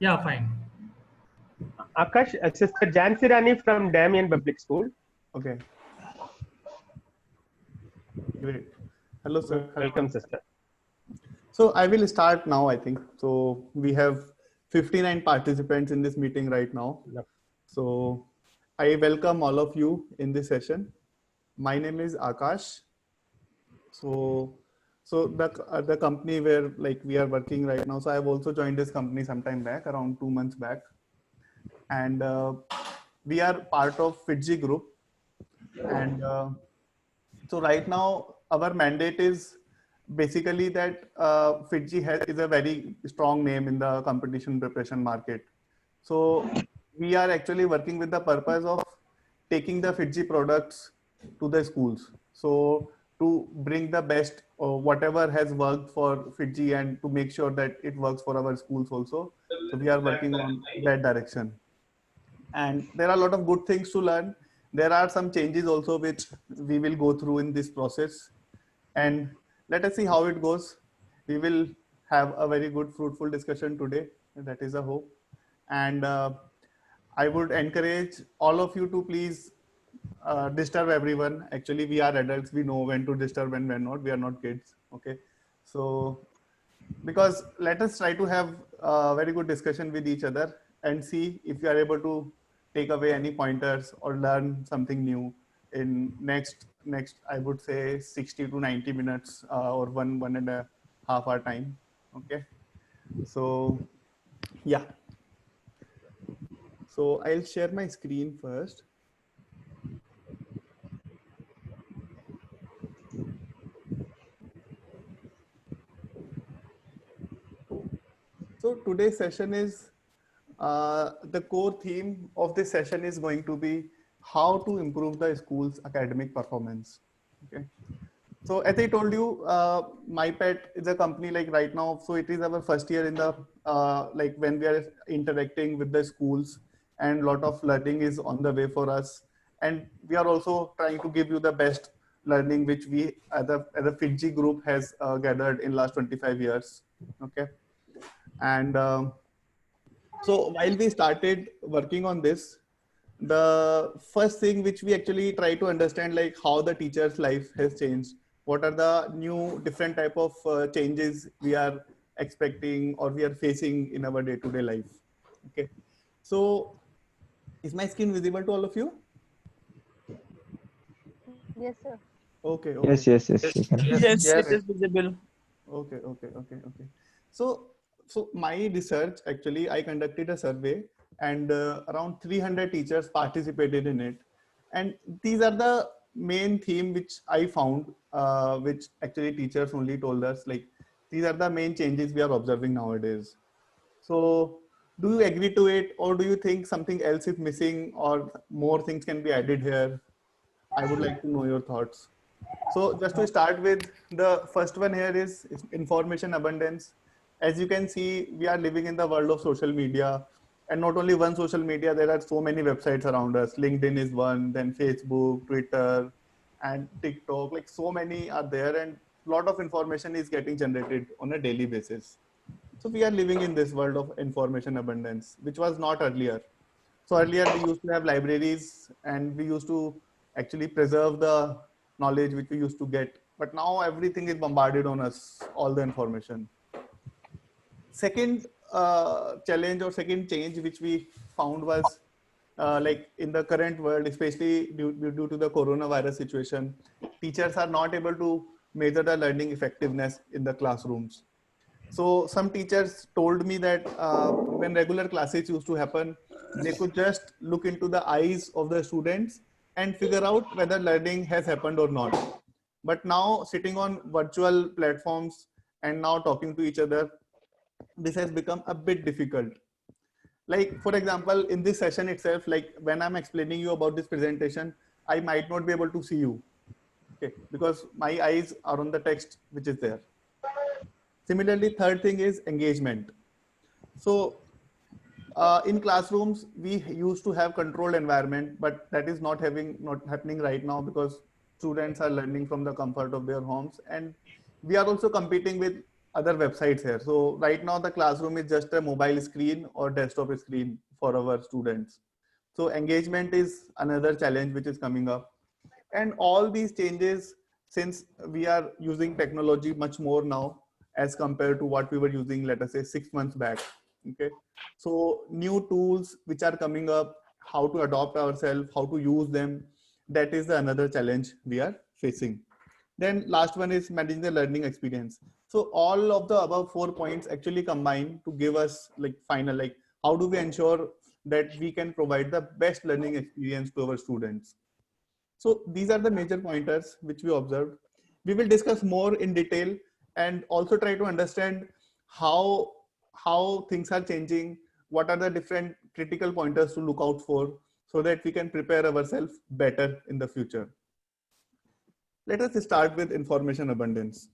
Yeah, fine. Akash, Sister Jansi Rani from Damien Public School. Okay, great. Hello, sir. Welcome, sister. So I will start now, I think. So we have 59 participants in this meeting right now. Yep. So I welcome all of you in this session. My name is Akash. So the company where like we are working right now. So I have also joined this company sometime back, around 2 months back, and we are part of FITGI Group. And so right now our mandate is basically that FITGI is a very strong name in the competition preparation market. So we are actually working with the purpose of taking the FITGI products to the schools. So to bring the best or whatever has worked for FITGI and to make sure that it works for our schools also. So we are working on that direction. And there are a lot of good things to learn. There are some changes also which we will go through in this process, and let us see how it goes. We will have a very good fruitful discussion today. That is a hope. And I would encourage all of you to please disturb everyone. Actually, we are adults, we know when to disturb and when not. We are not kids. Okay, so because let us try to have a very good discussion with each other and see if we are able to take away any pointers or learn something new in next I would say 60 to 90 minutes or one and a half hour time. Okay, so yeah, so I'll share my screen first. So today's session is the core theme of this session is going to be how to improve the school's academic performance. Okay. So as I told you, MyPet is a company like right now. So it is our first year in the like when we are interacting with the schools, and a lot of learning is on the way for us. And we are also trying to give you the best learning which we as a FITGI group has gathered in last 25 years. Okay. And so while we started working on this, the first thing which we actually try to understand like how the teacher's life has changed. What are the new different type of changes we are expecting or we are facing in our day-to-day life. Okay. So is my screen visible to all of you? Yes, sir. Okay. Yes, Okay. yes, yes, you can. Yes, it is visible. Okay. So my research, actually, I conducted a survey, and around 300 teachers participated in it. And these are the main theme which I found, which actually teachers only told us, like, these are the main changes we are observing nowadays. So do you agree to it, or do you think something else is missing or more things can be added here? I would like to know your thoughts. So just to start with, the first one here is information abundance. As you can see, we are living in the world of social media, and not only one social media, there are so many websites around us. LinkedIn is one, then Facebook, Twitter, and TikTok, like so many are there, and a lot of information is getting generated on a daily basis. So we are living in this world of information abundance, which was not earlier. So earlier we used to have libraries and we used to actually preserve the knowledge which we used to get. But now everything is bombarded on us, all the information. Second challenge or second change which we found was like in the current world, especially due to the coronavirus situation, teachers are not able to measure the learning effectiveness in the classrooms. So some teachers told me that when regular classes used to happen, they could just look into the eyes of the students and figure out whether learning has happened or not. But now sitting on virtual platforms and now talking to each other, this has become a bit difficult. Like for example, in this session itself, like when I'm explaining you about this presentation, I might not be able to see you, okay, because my eyes are on the text which is there. Similarly, third thing is engagement. So in classrooms, we used to have controlled environment, but that is not happening right now because students are learning from the comfort of their homes. And we are also competing with other websites here. So right now the classroom is just a mobile screen or desktop screen for our students. So engagement is another challenge which is coming up. And all these changes, since we are using technology much more now as compared to what we were using, let us say 6 months back. Okay. So new tools which are coming up, how to adopt ourselves, how to use them, that is the another challenge we are facing. Then last one is managing the learning experience. So all of the above 4 points actually combine to give us like final, like how do we ensure that we can provide the best learning experience to our students. So these are the major pointers which we observed. We will discuss more in detail and also try to understand how things are changing, what are the different critical pointers to look out for so that we can prepare ourselves better in the future. Let us start with information abundance.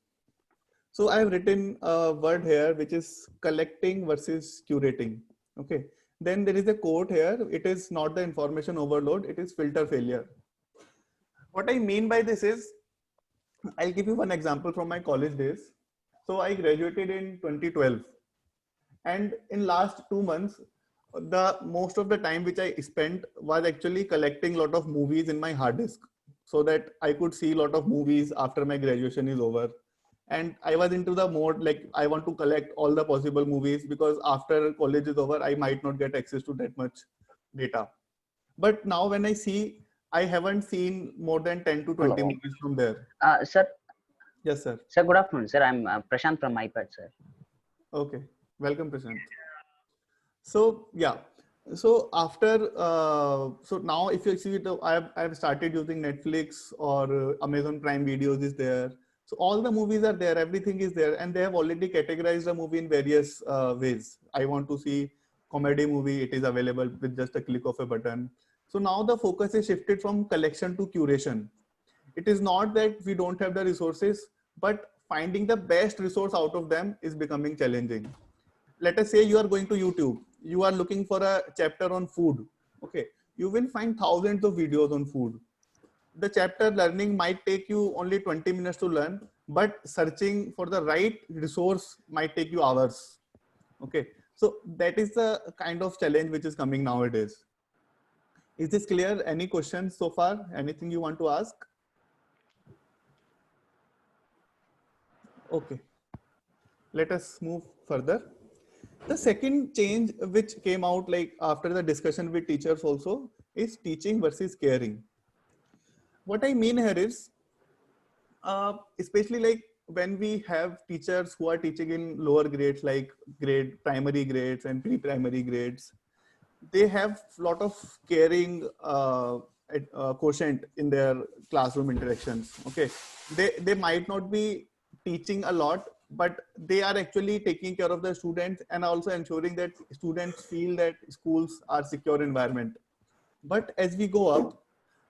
So I have written a word here which is collecting versus curating. Okay. Then there is a quote here. It is not the information overload, it is filter failure. What I mean by this is, I'll give you one example from my college days. So I graduated in 2012, and in last 2 months, the most of the time which I spent was actually collecting a lot of movies in my hard disk, so that I could see a lot of movies after my graduation is over. And I was into the mode like I want to collect all the possible movies because after college is over, I might not get access to that much data. But now when I see, I haven't seen more than 10 to 20 Hello. movies from there. Sir, Yes, sir. sir, good afternoon, sir. I'm Prashant from iPad, sir. Okay. Welcome, Prashant. So yeah. So after, so now if you see, I've started using Netflix or Amazon Prime Videos is there. So all the movies are there, everything is there, and they have already categorized a movie in various ways. I want to see comedy movie, it is available with just a click of a button. So now the focus is shifted from collection to curation. It is not that we don't have the resources, but finding the best resource out of them is becoming challenging. Let us say you are going to YouTube, you are looking for a chapter on food. Okay, you will find thousands of videos on food. The chapter learning might take you only 20 minutes to learn, but searching for the right resource might take you hours. Okay, so that is the kind of challenge which is coming nowadays. Is this clear? Any questions so far? Anything you want to ask? Okay, let us move further. The second change which came out like after the discussion with teachers also is teaching versus caring. What I mean here is, especially like when we have teachers who are teaching in lower grades like primary grades and pre-primary grades, they have a lot of caring quotient in their classroom interactions. Okay, they might not be teaching a lot, but they are actually taking care of the students and also ensuring that students feel that schools are secure environment. But as we go up,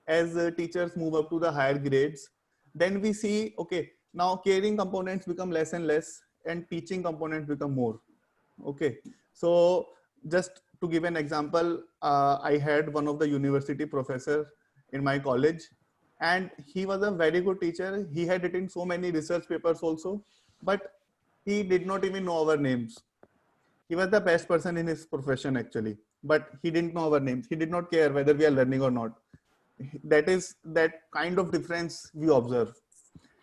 as teachers move up to the higher grades, then we see, okay, now caring components become less and less and teaching components become more. Okay, so just to give an example, I had one of the university professor in my college, and he was a very good teacher. He had written so many research papers also, but he did not even know our names. He was the best person in his profession actually, but he didn't know our names. He did not care whether we are learning or not. That is that kind of difference we observe.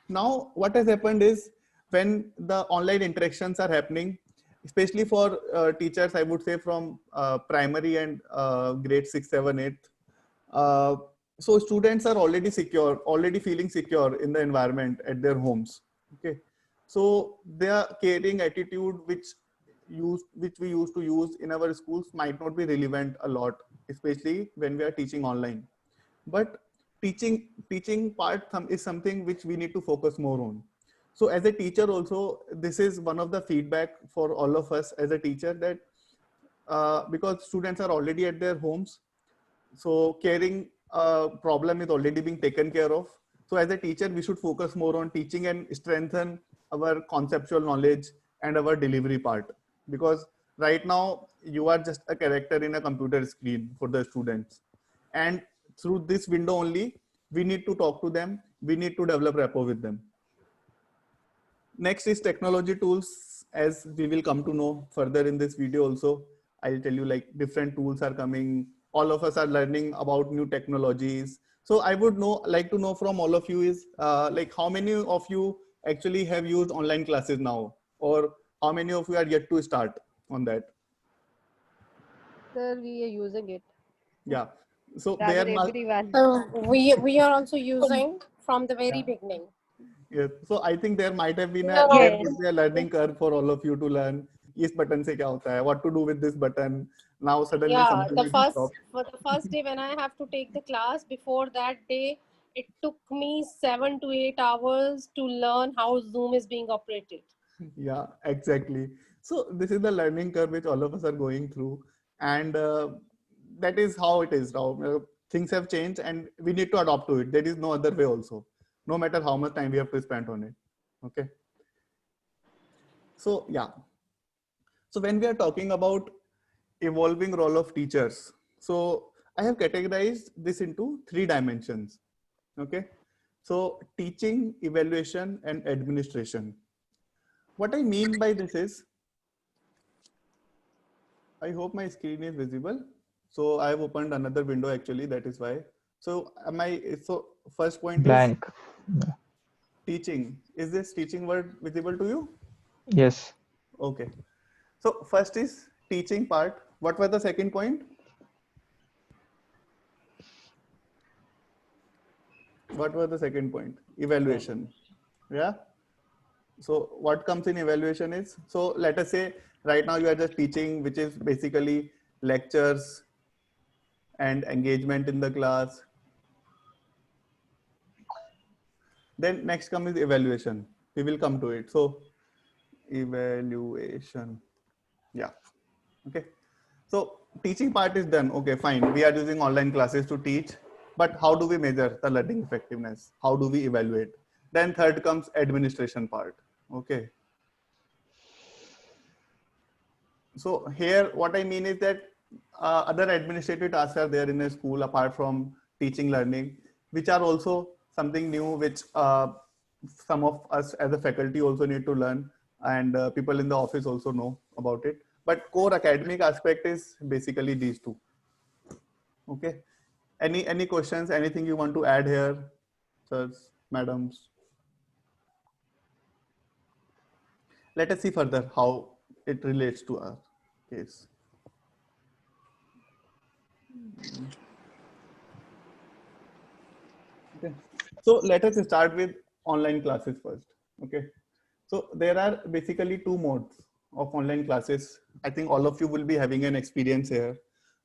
Now what has happened is, when the online interactions are happening, especially for teachers, I would say from primary and grade 6, 7, 8, so students are already secure, already feeling secure in the environment at their homes. Okay, so their caring attitude which we used to use in our schools might not be relevant a lot, especially when we are teaching online. But teaching part is something which we need to focus more on. So as a teacher also, this is one of the feedback for all of us as a teacher, that because students are already at their homes, so caring problem is already being taken care of. So as a teacher, we should focus more on teaching and strengthen our conceptual knowledge and our delivery part. Because right now you are just a character in a computer screen for the students. And through this window only, we need to talk to them. We need to develop rapport with them. Next is technology tools. As we will come to know further in this video also, I'll tell you like different tools are coming. All of us are learning about new technologies. So I would like to know from all of you is like how many of you actually have used online classes now, or how many of you are yet to start on that? Sir, we are using it. Yeah. So Rather, there are, everyone. We are also using from the very yeah. beginning. Yes. So I think there might have been Yeah. there would be a learning curve for all of you to learn. इस button से क्या होता है? What to do with this button? Now suddenly Yeah, something the is first stopped. for the first day when I have to take the class, before that day, it took me 7 to 8 hours to learn how Zoom is being operated. Yeah, exactly. So this is the learning curve which all of us are going through, and that is how it is now. Things have changed, and we need to adopt to it. There is no other way also, no matter how much time we have to spend on it. Okay. So yeah. So when we are talking about evolving role of teachers, so I have categorized this into 3 dimensions. Okay. So teaching, evaluation, and administration. What I mean by this is, I hope my screen is visible. So I have opened another window actually, that is why. So so first point Blank. is teaching. Is this teaching word visible to you? Yes. Okay. So first is teaching part. What was the second point? What was the second point? Evaluation. Yeah. So what comes in evaluation is, so let us say right now you are just teaching, which is basically lectures and engagement in the class. Then next comes evaluation. We will come to it. So evaluation. Yeah. Okay. So teaching part is done. Okay, fine. We are using online classes to teach, but how do we measure the learning effectiveness? How do we evaluate? Then third comes administration part. Okay. So here, what I mean is that other administrative tasks are there in a school apart from teaching learning, which are also something new, which some of us as a faculty also need to learn, and people in the office also know about it. But core academic aspect is basically these two. Okay. Any questions? Anything you want to add here, sirs, madams? Let us see further how it relates to our case. Okay. So let us start with online classes first. Okay. So there are basically 2 modes of online classes. I think all of you will be having an experience here.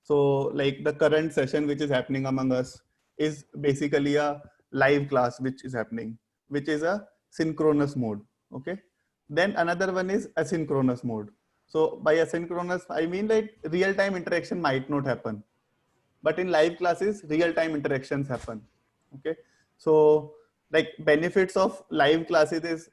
So like the current session which is happening among us is basically a live class which is happening, which is a synchronous mode. Okay. Then another one is asynchronous mode. So by asynchronous, I mean like real-time interaction might not happen, but in live classes, real-time interactions happen. Okay. So like benefits of live classes is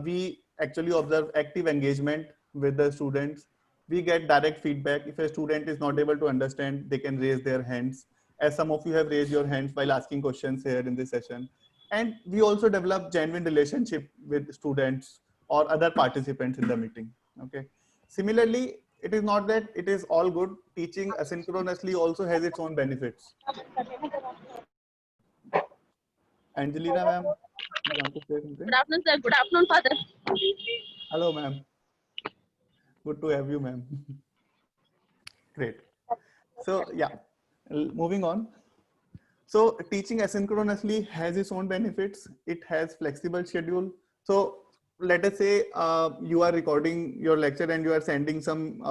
we actually observe active engagement with the students. We get direct feedback. If a student is not able to understand, they can raise their hands, as some of you have raised your hands while asking questions here in this session. And we also develop genuine relationship with students or other participants in the meeting. Okay. Similarly, it is not that it is all good. Teaching asynchronously also has its own benefits. Angelina ma'am, you want to say something? Good afternoon, sir. Good afternoon, father. Hello ma'am. Good to have you, ma'am. Great. So yeah, moving on. So teaching asynchronously has its own benefits. It has flexible schedule. So let us say you are recording your lecture and you are sending some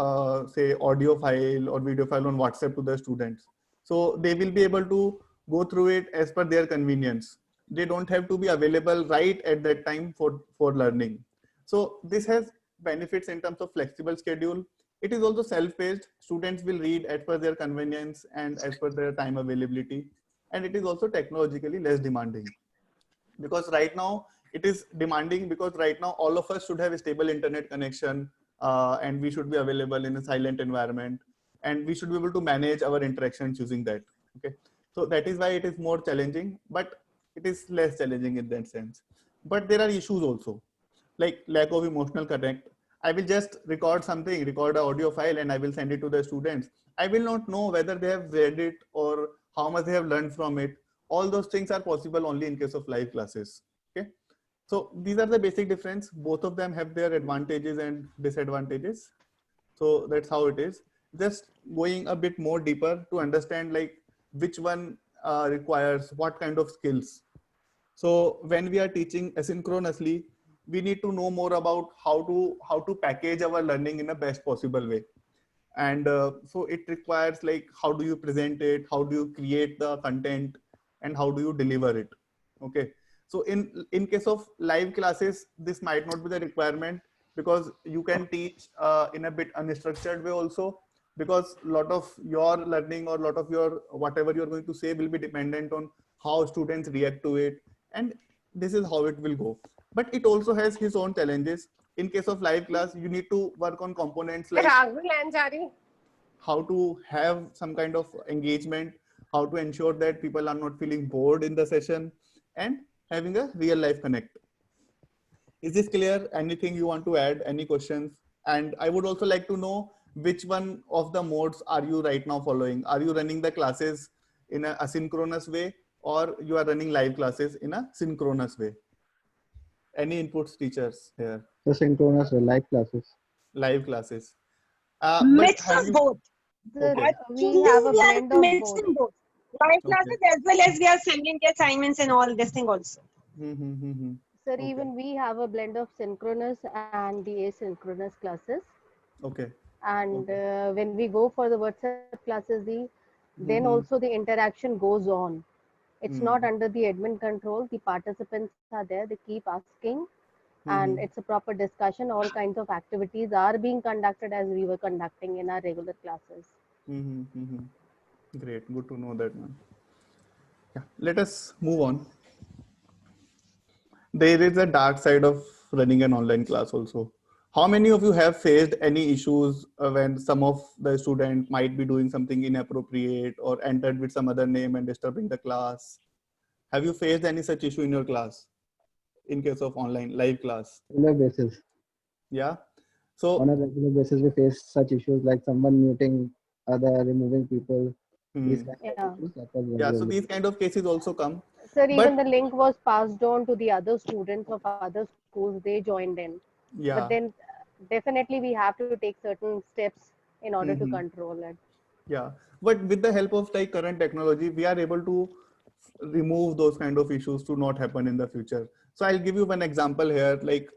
say audio file or video file on WhatsApp to the students. So they will be able to go through it as per their convenience. They don't have to be available right at that time for learning. So this has benefits in terms of flexible schedule. It is also self-paced. Students will read as per their convenience and as per their time availability. And it is also technologically less demanding, because right now it is demanding because right now all of us should have a stable internet connection and we should be available in a silent environment, and we should be able to manage our interactions using that. Okay. So that is why it is more challenging, but it is less challenging in that sense. But there are issues also. like lack of emotional connect. I will just record something, record an audio file, and I will send it to the students. I will not know whether they have read it or how much they have learned from it. All those things are possible only in case of live classes. Okay. So these are the basic difference. Both of them have their advantages and disadvantages. So that's how it is. Just going a bit more deeper to understand like which one requires what kind of skills. So when we are teaching asynchronously, we need to know more about how to package our learning in the best possible way. And so it requires like how do you present it, how do you create the content, and how do you deliver it. Okay. So in case of live classes, this might not be the requirement, because you can teach in a bit unstructured way also, because a lot of your learning or a lot of your whatever you're going to say will be dependent on how students react to it, and this is how it will go. But it also has his own challenges. In case of live class, you need to work on components like how to have some kind of engagement, how to ensure that people are not feeling bored in the session, and having a real life connect. Is this clear? Anything you want to add? Any questions? And I would also like to know which one of the modes are you right now following? Are you running the classes in a asynchronous way, or you are running live classes in a synchronous way? Any inputs, teachers here? The synchronous or live classes. Live classes. But Mix have of you? both. Okay. We have a We are blend of mixing both. both. Live Okay. classes as well as we are sending the assignments and all this thing also. Sir, Okay. even we have a blend of synchronous and the asynchronous classes. Okay. And Okay. when we go for the WhatsApp classes, then also the interaction goes on. It's not under the admin control. The participants are there. They keep asking, and it's a proper discussion. All kinds of activities are being conducted as we were conducting in our regular classes. Great. Good to know that, man. Yeah. Let us move on. There is a dark side of running an online class also. How many of you have faced any issues when some of the student might be doing something inappropriate or entered with some other name and disturbing the class? Have you faced any such issue in your class in case of online live class? Regular basis. Yeah. On So a regular basis, we face such issues like someone muting other, removing people. These kind Yeah. of issues occur yeah, so regularly. these kind of cases also come. Sir, But even the link was passed on to the other students of other schools. They joined in. But yeah. then definitely we have to take certain steps in order to control it. Yeah, but with the help of like current technology, we are able to remove those kind of issues to not happen in the future. So I'll give you one example here. Like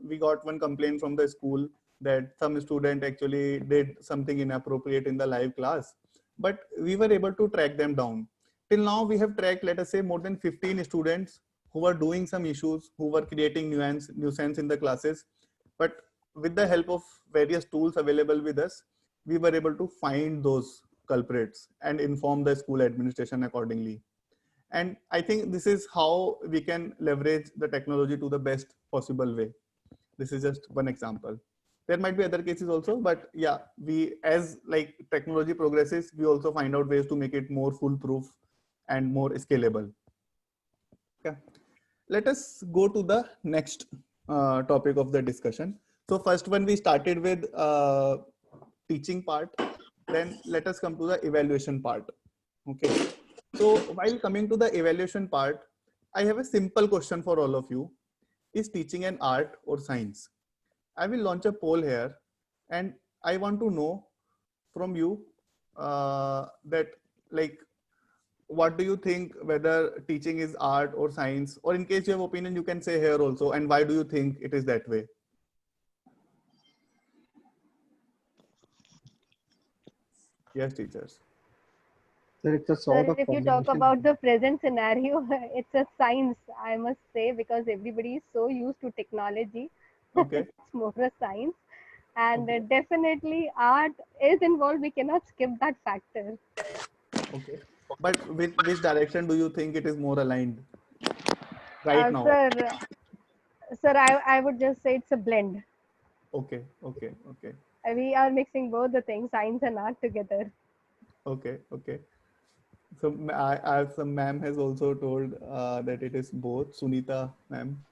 we got one complaint from the school that some student actually did something inappropriate in the live class, but we were able to track them down. Till now, we have tracked, let us say, more than 15 students who were doing some issues, who were creating nuisance in the classes. But with the help of various tools available with us, we were able to find those culprits and inform the school administration accordingly. And I think this is how we can leverage the technology to the best possible way. This is just one example. There might be other cases also, but yeah, we, as like technology progresses, we also find out ways to make it more foolproof and more scalable. Okay. Let us go to the next topic of the discussion. So first one we started with teaching part, then let us come to the evaluation part. Okay. So while coming to the evaluation part, I have a simple question for all of you. Is teaching an art or science? I will launch a poll here, and I want to know from you that like, what do you think, whether teaching is art or science, or in case you have opinion, you can say here also, and why do you think it is that way? Yes, teachers. So it's a sort Sir, of if you talk combination. about the present scenario, it's a science, I must say, because everybody is so used to technology. Okay. It's more a science. And Okay. definitely art is involved. We cannot skip that factor. Okay. But which direction do you think it is more aligned right now? Sir, I would just say it's a blend. Okay. Okay. Okay. We are mixing both the things, science and art together. Okay. Okay. So as some ma'am has also told that it is both, Sunita ma'am.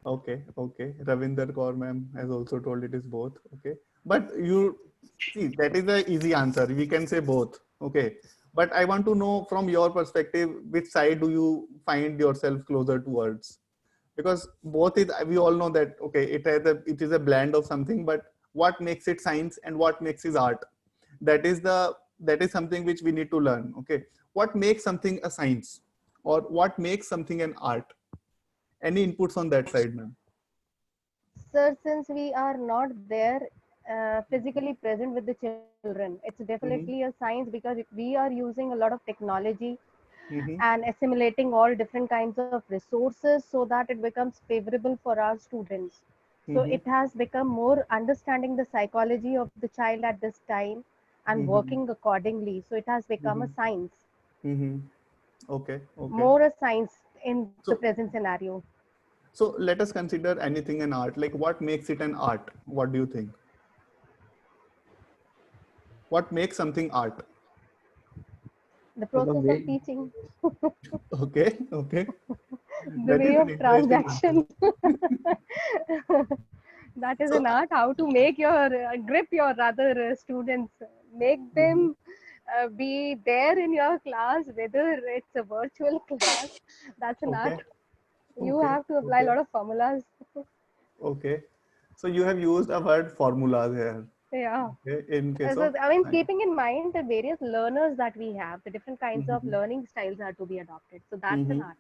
Okay, okay. Ravinder Kaur ma'am has also told it is both. Okay, but you see that is the easy answer. We can say both. Okay, but I want to know from your perspective, which side do you find yourself closer towards? Because both is, we all know that okay, it is a blend of something, but what makes it science and what makes it art? That is something which we need to learn. Okay, what makes something a science, or what makes something an art? Any inputs on that side, ma'am? Sir, since we are not there physically present with the children, it's definitely a Mm-hmm. science because we are using a lot of technology Mm-hmm. and assimilating all different kinds of resources so that it becomes favorable for our students. So Mm-hmm. it has become more understanding the psychology of the child at this time and Mm-hmm. working accordingly. So it has become a Mm-hmm. science, Mm-hmm. Okay. Okay. more a science in the So, present scenario. so let us consider anything an art. Like, what makes it an art? What do you think? What makes something art? The So the process of way, teaching, Okay. Okay. the That is way an of interesting answer. transaction. That is So, an art, how to make your grip your other students, make mhm. them be there in your class, whether it's a virtual class. That's an art. Okay. You Okay. have to apply a Okay. lot of formulas. Okay. So you have used a word formulas here. Yeah. Okay. In case So of I mean, science. keeping in mind the various learners that we have, the different kinds of Mm-hmm. learning styles are to be adopted, so that's an Mm-hmm. art.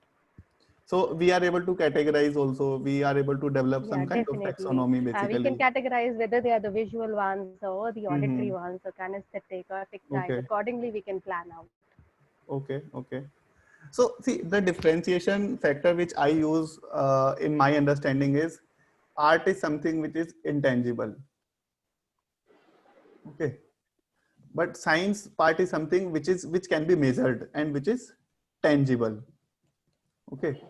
So we are able to categorize also. We are able to develop Yeah, some kind of definitely. taxonomy We can basically. categorize whether they are the visual ones or the auditory Mm-hmm. ones or kinesthetic or tactile. Okay. Accordingly, we can plan out. Okay. Okay. So see, the differentiation factor which I use in my understanding is art is something which is intangible. Okay. But science part is something which can be measured and which is tangible. Okay.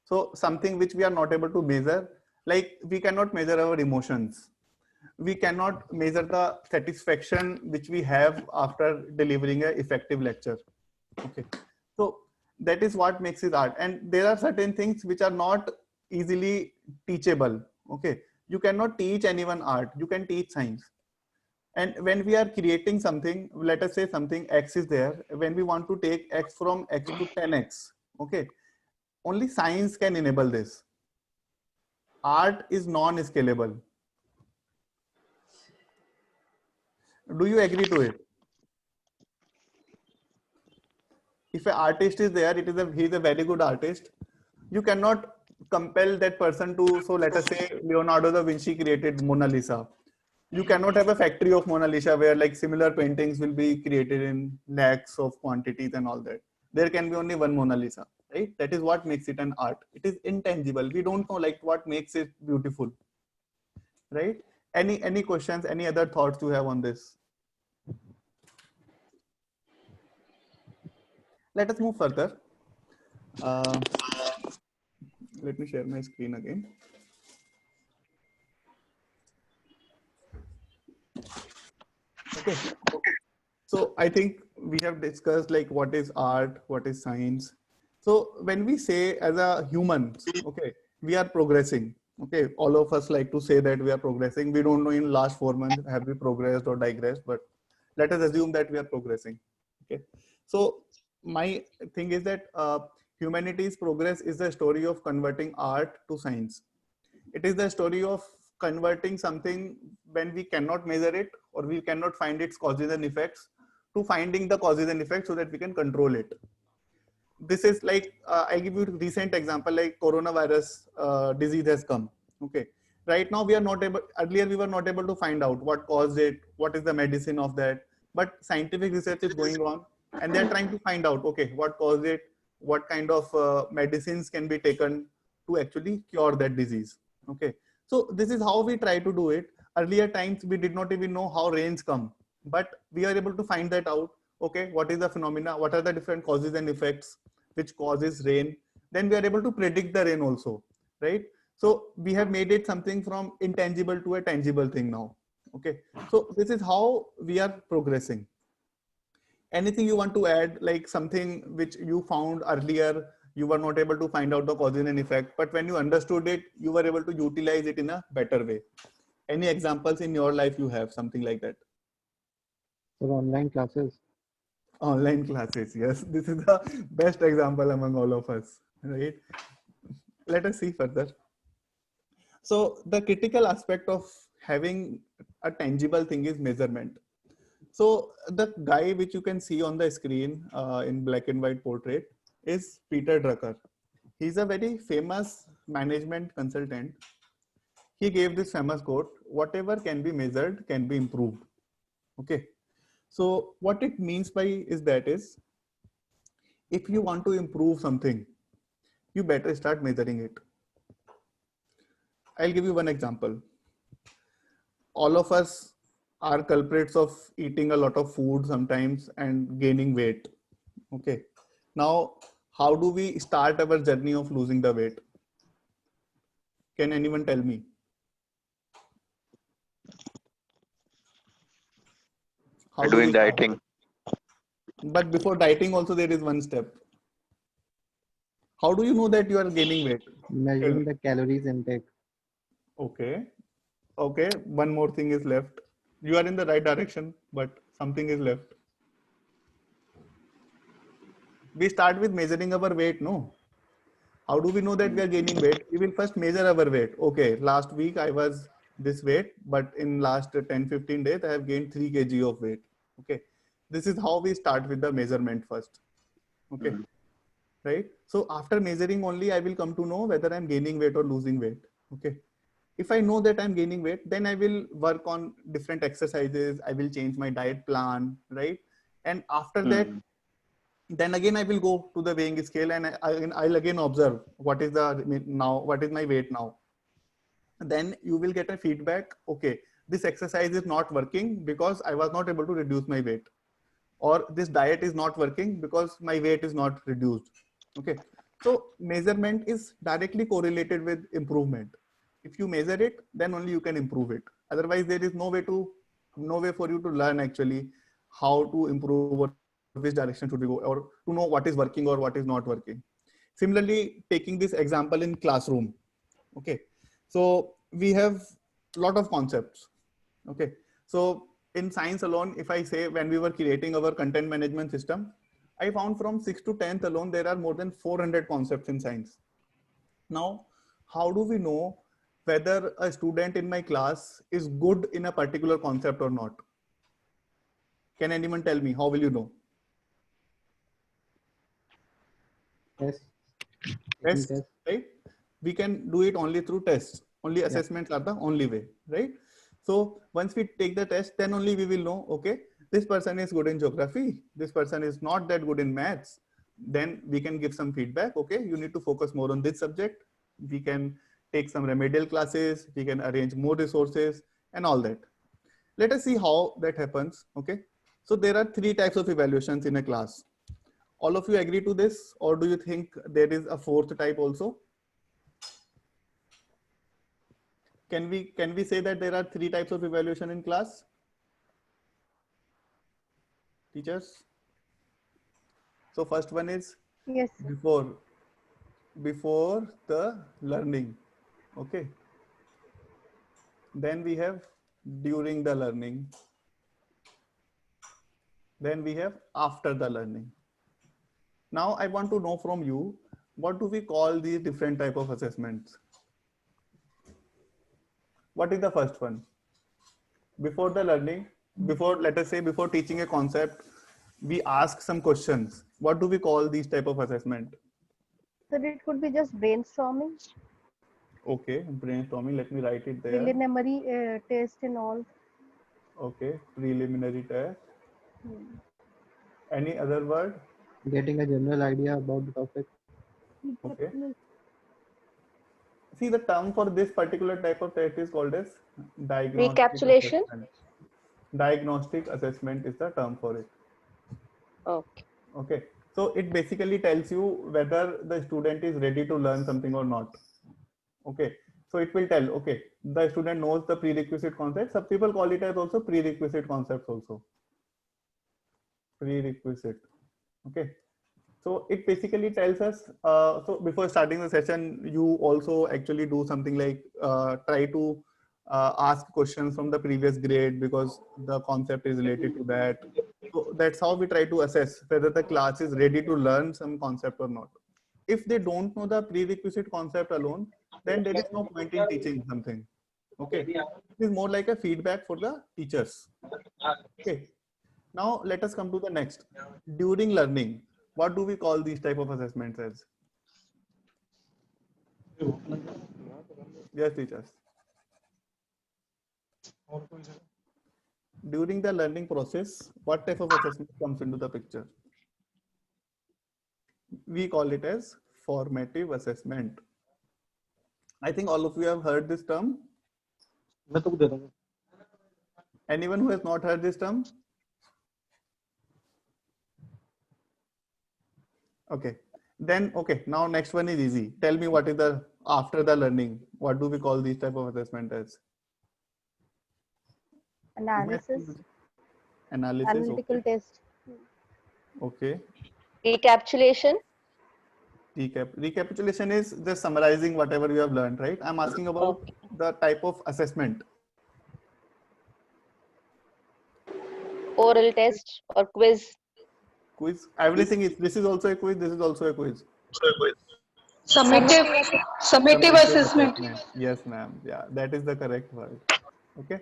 So something which we are not able to measure, like we cannot measure our emotions. We cannot measure the satisfaction which we have after delivering a effective lecture. Okay. So that is what makes it art. And there are certain things which are not easily teachable. Okay. You cannot teach anyone art. You can teach science. And when we are creating something, let us say something X is there. When we want to take X from X to 10X, okay, only science can enable this. Art is non-scalable. Do you agree to it? If an artist is there, he's a very good artist. You cannot compel that person to. So let us say Leonardo da Vinci created Mona Lisa. You cannot have a factory of Mona Lisa where like similar paintings will be created in lakhs of quantities and all that. There can be only one Mona Lisa, right? That is what makes it an art. It is intangible. We don't know like what makes it beautiful, right? Any questions? Any other thoughts you have on this? Let us move further. Uh, Let me share my screen again. Okay. So I think we have discussed like what is art, what is science. So when we say as a human, okay, we are progressing. Okay, all of us like to say that we are progressing. We don't know in last 4 months have we progressed or digressed, but let us assume that we are progressing. Okay, so my thing is that humanity's progress is the story of converting art to science. It is the story of converting something when we cannot measure it or we cannot find its causes and effects to finding the causes and effects so that we can control it. This is like I give you a recent example, like coronavirus disease has come. Okay, right now we are not able, earlier we were not able to find out what caused it, what is the medicine of that, but scientific research is going on and they are trying to find out, okay, what caused it, what kind of medicines can be taken to actually cure that disease. Okay, so this is how we try to do it. Earlier times we did not even know how rains come, but we are able to find that out. Okay, what is the phenomena, what are the different causes and effects which causes rain, then we are able to predict the rain also, right? So we have made it something from intangible to a tangible thing now. Okay, so this is how we are progressing. Anything you want to add, like something which you found earlier You were not able to find out the causes and effect, but when you understood it, you were able to utilize it in a better way. Any examples in your life you have something like that? So online classes. Online classes, yes, this is the best example among all of us, right? Let us see further. So the critical aspect of having a tangible thing is measurement. So the guy which you can see on the screen in black and white portrait is Peter Drucker. He's a very famous management consultant. He gave this famous quote, whatever can be measured can be improved. Okay. So what it means by is that is, if you want to improve something, you better start measuring it. I'll give you one example. All of us are culprits of eating a lot of food sometimes and gaining weight. Okay. Now, how do we start our journey of losing the weight? Can anyone tell me? How do Doing we start? dieting. But before dieting also there is one step. How do you know that you are gaining weight? Measuring the calories intake. Okay. Okay. One more thing is left. You are in the right direction, but something is left. We start with measuring our weight, no? How do we know that we are gaining weight? We will first measure our weight. Okay, last week I was this weight, but in last 10-15 days, I have gained 3 kg of weight. Okay. This is how we start with the measurement first. Okay. Right. So after measuring only, I will come to know whether I'm gaining weight or losing weight. Okay. If I know that I'm gaining weight, then I will work on different exercises. I will change my diet plan, right? And after that, then again I will go to the weighing scale and I'll again observe what is my weight now. Then you will get a feedback. Okay, this exercise is not working because I was not able to reduce my weight, or this diet is not working because my weight is not reduced. Okay, so measurement is directly correlated with improvement. If you measure it, then only you can improve it. Otherwise, there is no way for you to learn actually how to improve or which direction should we go, or to know what is working or what is not working. Similarly, taking this example in classroom. Okay, so we have a lot of concepts. Okay, so in science alone, if I say when we were creating our content management system, I found from 6th to 10th alone, there are more than 400 concepts in science. Now, how do we know whether a student in my class is good in a particular concept or not? Can anyone tell me? How will you know? Test. Tests, Test. right? We can do it only through tests. Only assessments are the only way, right? So once we take the test, then only we will know, okay, this person is good in geography. This person is not that good in maths. Then we can give some feedback. Okay, you need to focus more on this subject. We can take some remedial classes. We can arrange more resources and all that. Let us see how that happens. Okay, so there are 3 types of evaluations in a class. All of you agree to this, or do you think there is a 4th type also? Can we say that there are 3 types of evaluation in class? Teachers? So first one is Yes. before the learning. Okay. Then we have during the learning. Then we have after the learning. Now I want to know from you, what do we call these different type of assessments? What is the first one? Before the learning, let us say before teaching a concept, we ask some questions. What do we call these type of assessment? So it could be just brainstorming, Okay, brainstorming. Let me write it there. preliminary test and all. Okay, preliminary test. Any other word? Getting a general idea about the topic. Okay. See, the term for this particular type of test is called as diagnostic Recapitulation? assessment. Diagnostic assessment is the term for it. Okay. Okay. So it basically tells you whether the student is ready to learn something or not. Okay. So it will tell, okay, the student knows the prerequisite concepts. Some people call it as also prerequisite concepts also. Prerequisite. Okay. So it basically tells us, so before starting the session, you also actually do something like try to ask questions from the previous grade because the concept is related to that. So that's how we try to assess whether the class is ready to learn some concept or not. If they don't know the prerequisite concept alone, then there is no point in teaching something. Okay. It is more like a feedback for the teachers. Okay. Now let us come to the next. During learning, what do we call these type of assessments as? Yes, teachers. During the learning process, what type of assessment comes into the picture? We call it as formative assessment. I think all of you have heard this term. Anyone who has not heard this term? Okay. Then, okay, now next one is easy. Tell me what is the after the learning. What do we call these type of assessment as? Analysis, Analysis. analytical test. Okay. Recapitulation. Recapitulation is just summarizing whatever you have learned, right? I'm asking about the type of assessment. Oral test or quiz. Quiz. Everything is, this is also a quiz. This is also a quiz. Summative assessment. Yes, ma'am. Yeah, that is the correct word. Okay.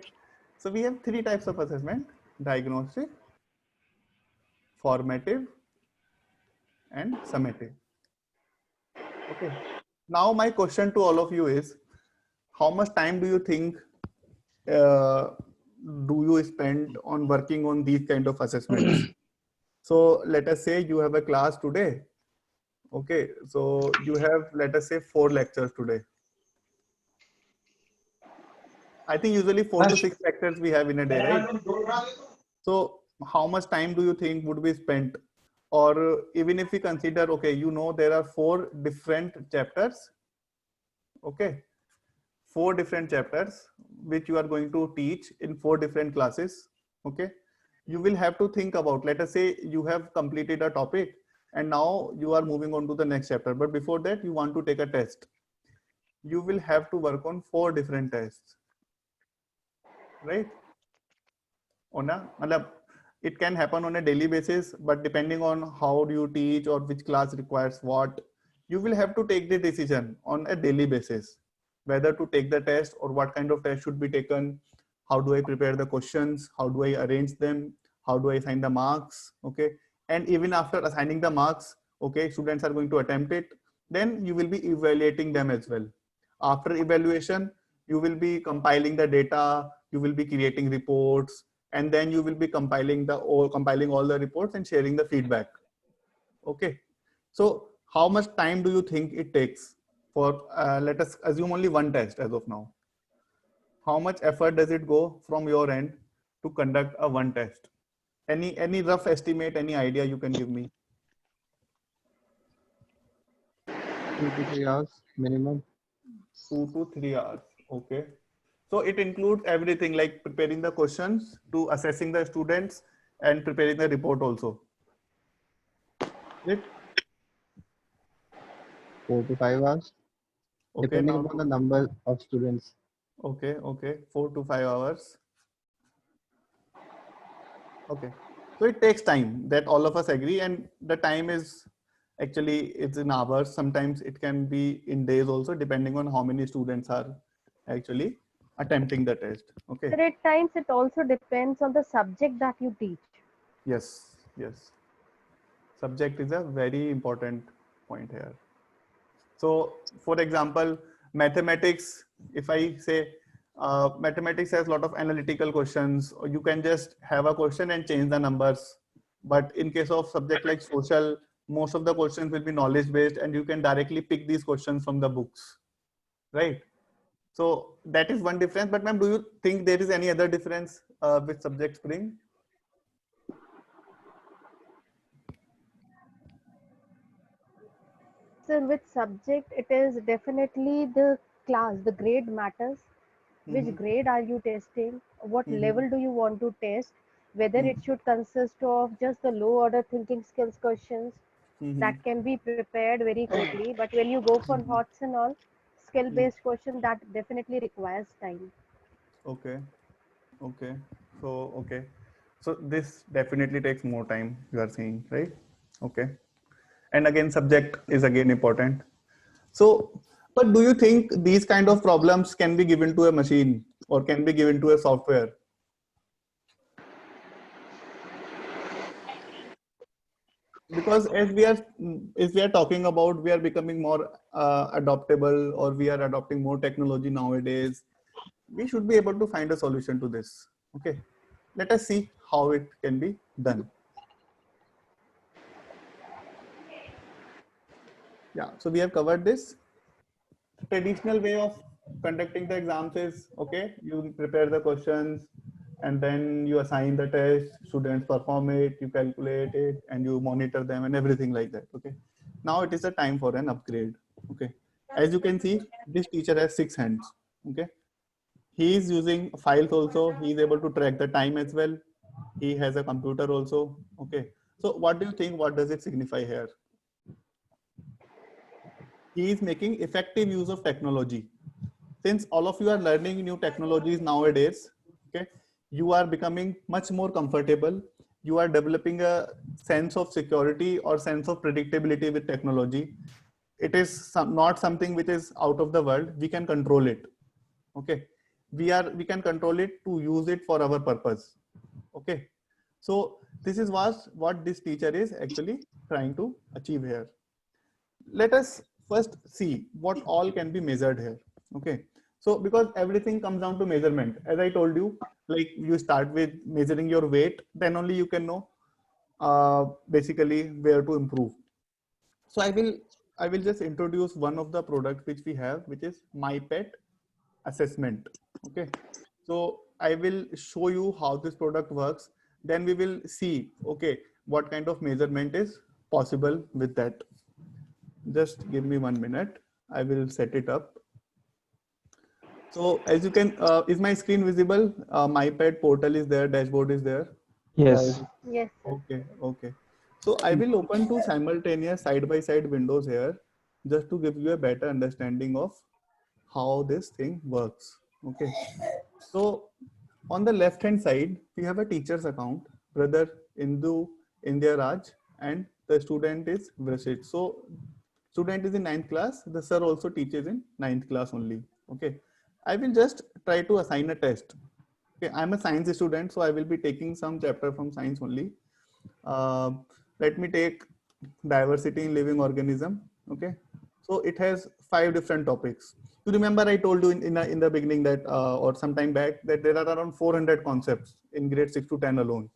So we have three types of assessment: diagnostic, formative, and summative. Okay. Now my question to all of you is, how much time do you think do you spend on working on these kind of assessments? So let us say you have a class today. Okay. So you have, let us say, 4 lectures today. I think usually 4 to 6 lectures we have in a day, right? So how much time do you think would be spent? Or even if we consider, okay, you know, there are 4 different chapters. Okay. 4 different chapters which you are going to teach in 4 different classes. Okay. You will have to think about, let us say you have completed a topic and now you are moving on to the next chapter. But before that, you want to take a test. You will have to work on 4 different tests. Right? It can happen on a daily basis, but depending on how do you teach or which class requires what, you will have to take the decision on a daily basis, whether to take the test or what kind of test should be taken. How do I prepare the questions? How do I arrange them? How do I assign the marks? Okay. And even after assigning the marks, okay, students are going to attempt it. Then you will be evaluating them as well. After evaluation, you will be compiling the data, you will be creating reports, and then you will be compiling all the reports and sharing the feedback. Okay. So how much time do you think it takes for, let us assume only one test as of now. How much effort does it go from your end to conduct a one test? Any rough estimate, any idea you can give me? 2 to 3 hours minimum. 2 to 3 hours. Okay. So it includes everything like preparing the questions to assessing the students and preparing the report also. It 4 to 5 hours, okay, depending now upon the number of students. okay, 4 to 5 hours. Okay. So it takes time, that all of us agree, and the time is actually it's in hours. Sometimes it can be in days also, depending on how many students are actually attempting the test. Okay. But at times it also depends on the subject that you teach. Yes, yes. Subject is a very important point here. So for example, mathematics, if I say mathematics has a lot of analytical questions, or you can just have a question and change the numbers. But in case of subject like social, most of the questions will be knowledge based and you can directly pick these questions from the books, right? So that is one difference. But ma'am, do you think there is any other difference which subjects bring? So with subject, it is definitely the class, the grade matters. Which grade are you testing? What level do you want to test? Whether it should consist of just the low order thinking skills questions that can be prepared very quickly. But when you go for HOTS and all, skill-based question, that definitely requires time. Okay. Okay. So, okay. So this definitely takes more time, you are saying, right? Okay. And again, subject is again important. So, but do you think these kind of problems can be given to a machine or can be given to a software? Because as we are talking about, we are becoming more adaptable, or we are adopting more technology nowadays. We should be able to find a solution to this. Okay, let us see how it can be done. Yeah, so we have covered this. Traditional way of conducting the exams is, okay, you prepare the questions and then you assign the test, students perform it, you calculate it, and you monitor them and everything like that. Okay, now it is a time for an upgrade. Okay, as you can see, this teacher has 6 hands. Okay, he is using files also, he is able to track the time as well, he has a computer also. Okay, so what do you think, what does it signify here? He is making effective use of technology. Since all of you are learning new technologies nowadays, okay, you are becoming much more comfortable, you are developing a sense of security or sense of predictability with technology. It is not something which is out of the world, we can control it. Okay, we can control it to use it for our purpose. Okay, so this is what this teacher is actually trying to achieve here. Let us first see what all can be measured here. Okay, so because everything comes down to measurement, as I told you, like you start with measuring your weight, then only you can know basically where to improve. So I will just introduce one of the products which we have, which is MyPet assessment. Okay, so I will show you how this product works, then we will see, okay, what kind of measurement is possible with that. Just give me 1 minute, I will set it up. So as you can, is my screen visible? MyPad portal is there, dashboard is there. Yes. Yes, sir. Okay, okay. So I will open two simultaneous side-by-side windows here, just to give you a better understanding of how this thing works. Okay. So on the left-hand side, we have a teacher's account, brother Indu India Raj, and the student is Vrashit. So student is in 9th class. The sir also teaches in 9th class only. Okay. I will just try to assign a test. Okay. I'm a science student, so I will be taking some chapter from science only. Let me take diversity in living organism. Okay. So it has 5 different topics. You remember I told you in the beginning that or some time back that there are around 400 concepts in grade 6 to 10 alone.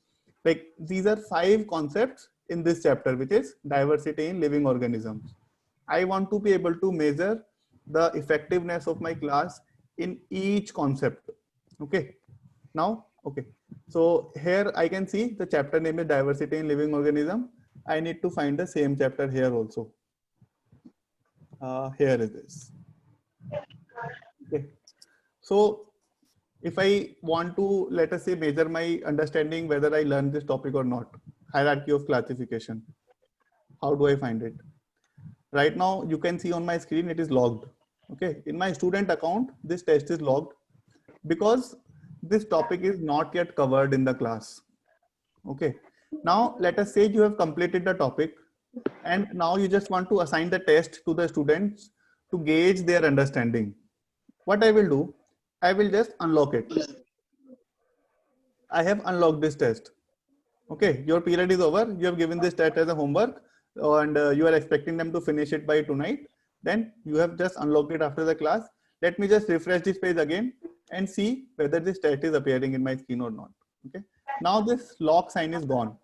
Like these are 5 concepts in this chapter, which is diversity in living organisms. I want to be able to measure the effectiveness of my class in each concept. Okay. Now, okay. So here I can see the chapter name is diversity in living organism. I need to find the same chapter here also. Here it is. Okay. So if I want to, let us say, measure my understanding whether I learned this topic or not, hierarchy of classification, how do I find it? Right now you can see on my screen it is logged. Okay, in my student account this test is logged because this topic is not yet covered in the class. Okay, now let us say you have completed the topic and now you just want to assign the test to the students to gauge their understanding. What I will do, I will just unlock it. I have unlocked this test. Okay, your period is over, you have given this test as a homework and you are expecting them to finish it by tonight. Then you have just unlocked it after the class. Let me just refresh this page again and see whether this test is appearing in my screen or not. Okay, now this lock sign is gone.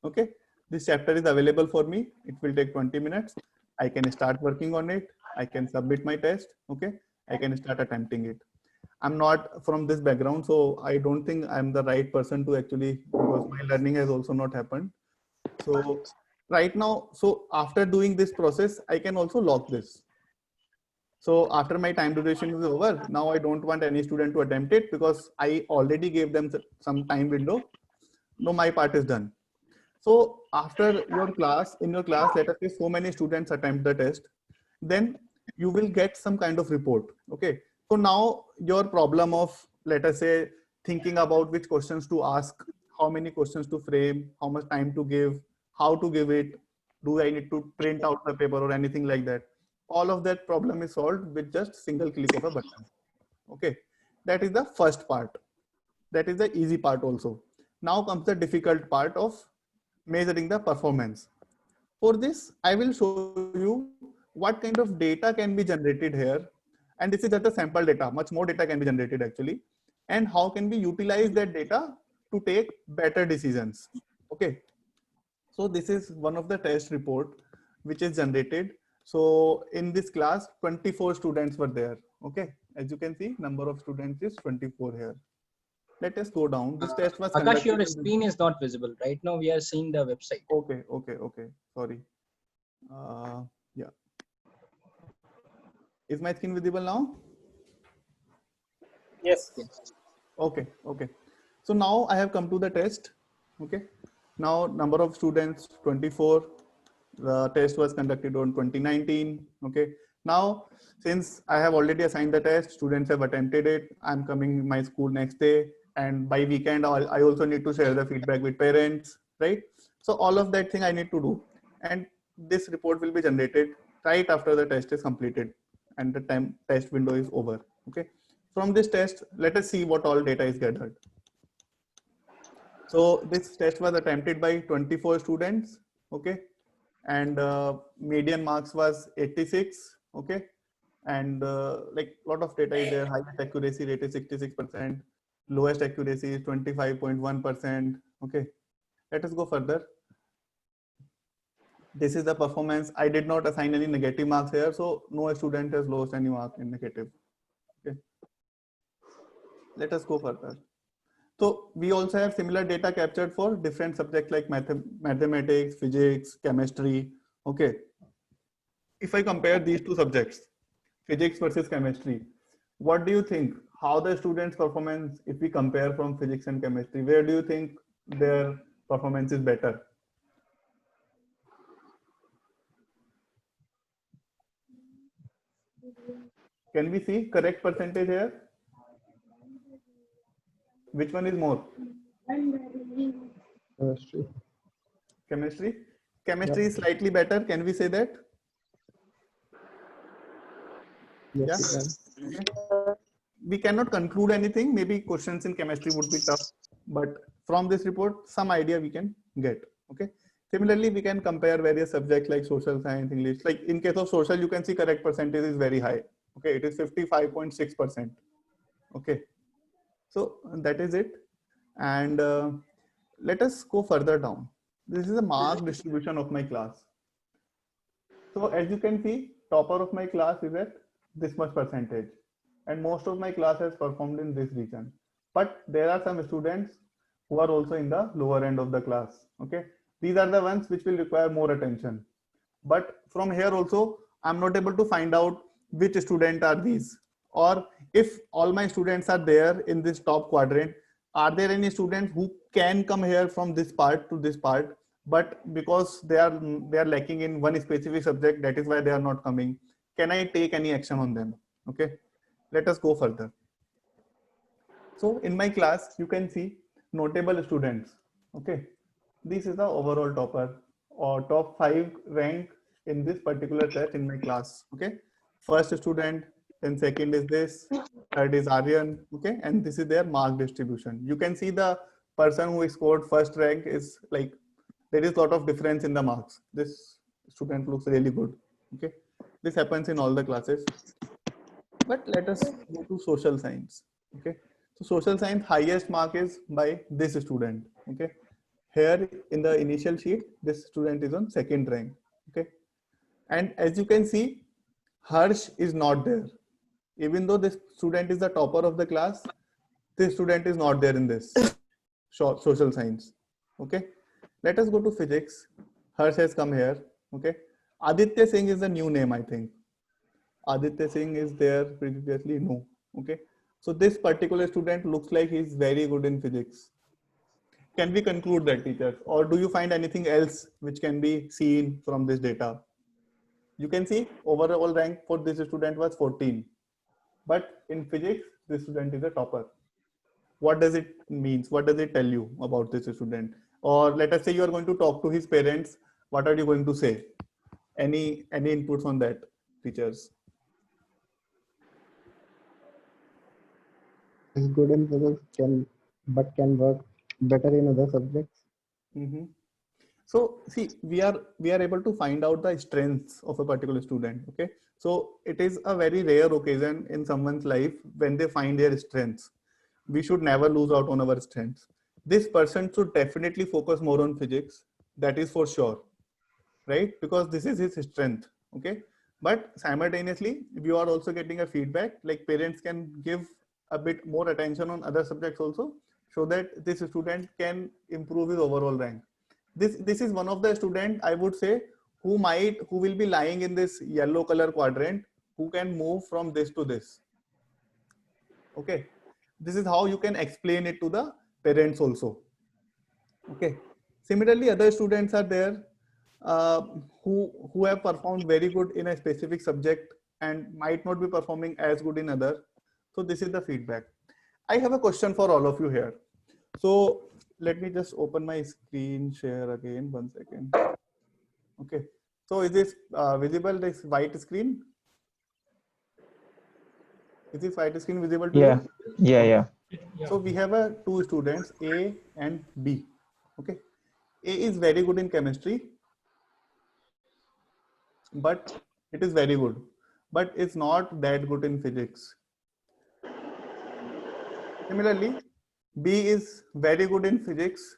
Okay, this chapter is available for me. It will take 20 minutes. I can start working on it. I can submit my test. Okay, I can start attempting it. I'm not from this background, so I don't think I'm the right person to actually, because my learning has also not happened. So right now, so after doing this process, I can also lock this. So after my time duration is over, now I don't want any student to attempt it because I already gave them some time window. No, my part is done. So after your class, in your class, let us say so many students attempt the test, then you will get some kind of report. Okay. So now your problem of, let us say, thinking about which questions to ask, how many questions to frame, how much time to give, how to give it, do I need to print out the paper or anything like that? All of that problem is solved with just single click of a button. Okay. That is the first part. That is the easy part also. Now comes the difficult part of measuring the performance. For this, I will show you what kind of data can be generated here. And this is just the sample data. Much more data can be generated actually. And how can we utilize that data to take better decisions. Okay. So this is one of the test report which is generated. So in this class, 24 students were there. Okay. As you can see, number of students is 24 here. Let us go down. This test was Akash, your conducted- screen is not visible. Right now we are seeing the website. Okay. Sorry. Yeah. Is my screen visible now? Yes. Okay. So now I have come to the test. Okay. Now number of students 24. The test was conducted on 2019. Okay. Now since I have already assigned the test, students have attempted it. I'm coming to my school next day, and by weekend I also need to share the feedback with parents, right? So all of that thing I need to do, and this report will be generated right after the test is completed and the test window is over. Okay. From this test, let us see what all data is gathered. So this test was attempted by 24 students. Okay. And median marks was 86. Okay. And like a lot of data is there. Highest accuracy rate is 66%. Lowest accuracy is 25.1%. Okay. Let us go further. This is the performance. I did not assign any negative marks here, so no student has lost any mark in negative. Okay. Let us go further. So we also have similar data captured for different subjects like mathematics, physics, chemistry. Okay. If I compare these two subjects, physics versus chemistry, what do you think? How the students' performance, if we compare from physics and chemistry, where do you think their performance is better? Can we see correct percentage here? Which one is more? Chemistry. Chemistry? Chemistry is slightly better. Can we say that? Yes, Yeah. Okay. We cannot conclude anything. Maybe questions in chemistry would be tough, but from this report, some idea we can get. Okay. Similarly, we can compare various subjects like social science, English. Like in case of social, you can see correct percentage is very high. Okay, it is 55.6%. Okay, so that is it. And let us go further down. This is a mark distribution of my class. So as you can see, topper of my class is at this much percentage, and most of my class has performed in this region. But there are some students who are also in the lower end of the class. Okay, these are the ones which will require more attention. But from here also, I'm not able to find out which student are these, or if all my students are there in this top quadrant, are there any students who can come here from this part to this part, but because they are lacking in one specific subject, that is why they are not coming. Can I take any action on them? Okay, let us go further. So in my class, you can see notable students. Okay, this is the overall topper or top 5 rank in this particular test in my class. Okay, first student, then second is this, third is Aryan. Okay, and this is their mark distribution. You can see the person who scored first rank is like, there is a lot of difference in the marks. This student looks really good. Okay, this happens in all the classes. But let us go to social science. Okay, so social science highest mark is by this student. Okay, here in the initial sheet, this student is on second rank. Okay, and as you can see, Harsh is not there. Even though this student is the topper of the class, this student is not there in this social science. Okay, let us go to physics. Harsh has come here. Okay, Aditya Singh is a new name, I think. Aditya Singh is there previously? No. Okay, so this particular student looks like he's very good in physics. Can we conclude that, teachers? Or do you find anything else which can be seen from this data? You can see overall rank for this student was 14. But in physics, this student is a topper. What does it mean? What does it tell you about this student? Or let us say you are going to talk to his parents. What are you going to say? Any inputs on that, teachers? Is good in physics can work better in other subjects. So see, we are able to find out the strengths of a particular student. Okay, so it is a very rare occasion in someone's life when they find their strengths. We should never lose out on our strengths. This person should definitely focus more on physics. That is for sure, right? Because this is his strength. Okay, but simultaneously, you are also getting a feedback. Like parents can give a bit more attention on other subjects also, so that this student can improve his overall rank. This is one of the student, I would say, who will be lying in this yellow color quadrant, who can move from this to this. Okay, this is how you can explain it to the parents also. Okay, similarly, other students are there who have performed very good in a specific subject and might not be performing as good in other. So this is the feedback. I have a question for all of you here. So let me just open my screen share again. 1 second. Okay. So is this visible, this white screen? Is this white screen visible to you? Yeah. So we have two students, A and B. Okay. A is very good in chemistry, but it is very good, but it's not that good in physics. Similarly, B is very good in physics,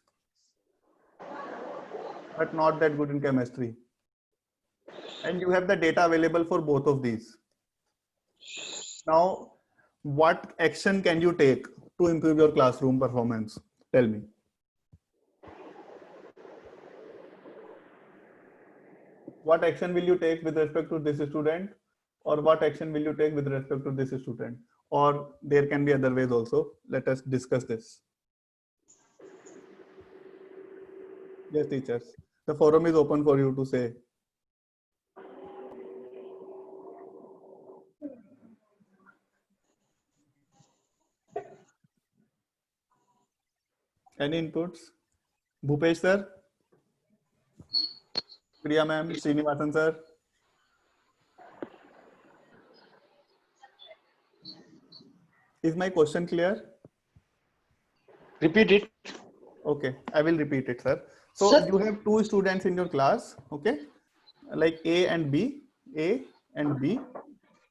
but not that good in chemistry. And you have the data available for both of these. Now, what action can you take to improve your classroom performance? Tell me. What action will you take with respect to this student? Or what action will you take with respect to this student? Or there can be other ways also. Let us discuss this. Yes, teachers. The forum is open for you to say. Any inputs? Bhupesh sir? Priya ma'am? Srinivasan sir? Is my question clear? Repeat it. Okay, I will repeat it, sir. So Sir? you have two students in your class, okay? Like A and B, A and B.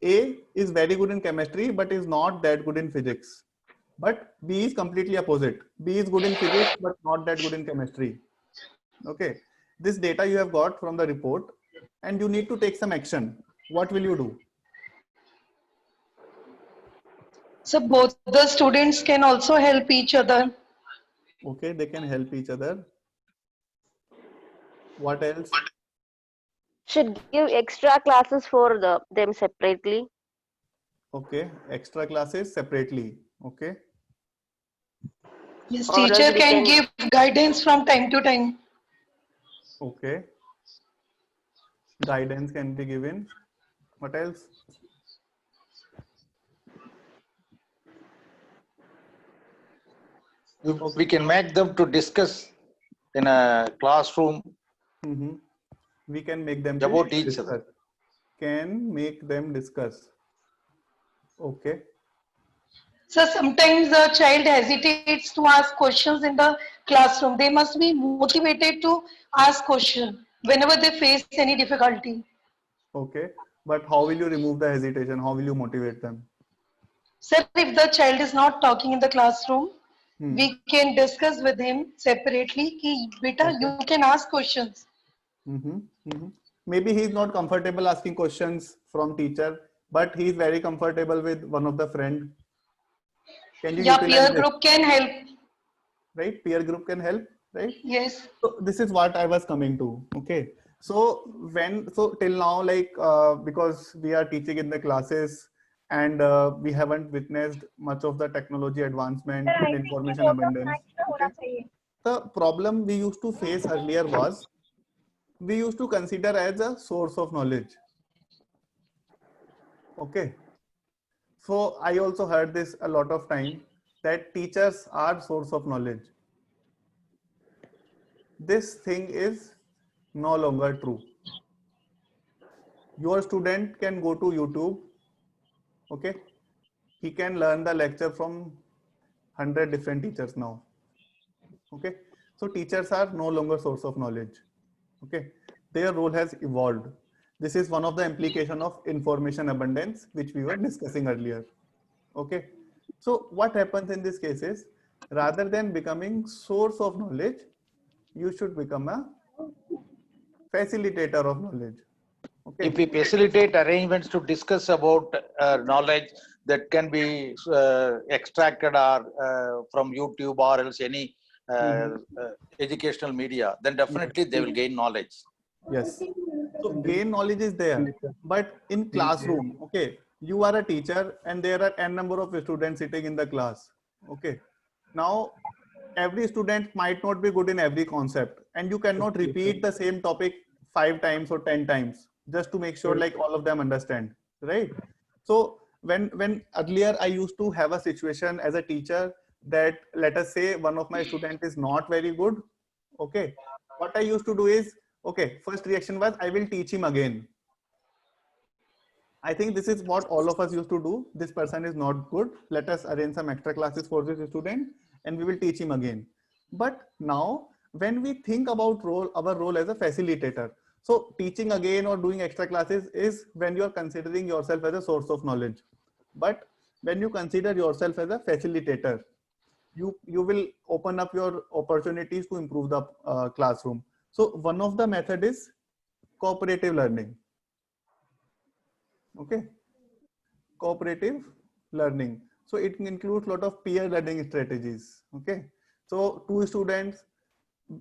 A is very good in chemistry, but is not that good in physics. But B is completely opposite. B is good in physics, but not that good in chemistry. Okay. This data you have got from the report, and you need to take some action. What will you do? So both the students can also help each other. Okay, they can help each other. What else? Should give extra classes for them separately. Okay, extra classes separately. Okay. Yes, Or else teacher we can can- give guidance from time to time. Okay. Guidance can be given. What else? We can make them to discuss in a classroom We can make them about to each discuss. other. Can make them discuss. Okay. So sometimes the child hesitates to ask questions in the classroom. They must be motivated to ask questions whenever they face any difficulty. Okay. But how will you remove the hesitation? How will you motivate them? Sir, if the child is not talking in the classroom, we can discuss with him separately. Ki, beta, you can ask questions. Maybe he is not comfortable asking questions from teacher, but he is very comfortable with one of the friend. Can you Yeah, utilize peer this? group can help. Right? Peer group can help, right? Yes. So this is what I was coming to. Okay. So till now, like because we are teaching in the classes and we haven't witnessed much of the technology advancement and information abundance. Okay? The problem we used to face earlier was we used to consider as a source of knowledge. Okay. So I also heard this a lot of time that teachers are source of knowledge. This thing is no longer true. Your student can go to YouTube. Okay. He can learn the lecture from 100 different teachers now. Okay. So teachers are no longer source of knowledge. Okay. Their role has evolved. This is one of the implications of information abundance, which we were discussing earlier. Okay. So what happens in this case is, rather than becoming source of knowledge, you should become a facilitator of knowledge. Okay. If we facilitate arrangements to discuss about knowledge that can be extracted or from YouTube or else any educational media, then definitely they will gain knowledge. Yes. So gain knowledge is there, but in classroom, okay, you are a teacher and there are n number of students sitting in the class. Okay. Now, every student might not be good in every concept, and you cannot repeat the same topic 5 times or 10 times just to make sure like all of them understand, right? So when earlier I used to have a situation as a teacher that, let us say, one of my students is not very good. Okay. What I used to do is, okay, first reaction was I will teach him again. I think this is what all of us used to do. This person is not good. Let us arrange some extra classes for this student and we will teach him again. But now when we think about our role as a facilitator, so teaching again or doing extra classes is when you are considering yourself as a source of knowledge. But when you consider yourself as a facilitator, you will open up your opportunities to improve the classroom. So one of the method is cooperative learning. Okay. Cooperative learning. So it includes a lot of peer learning strategies. Okay. So two students,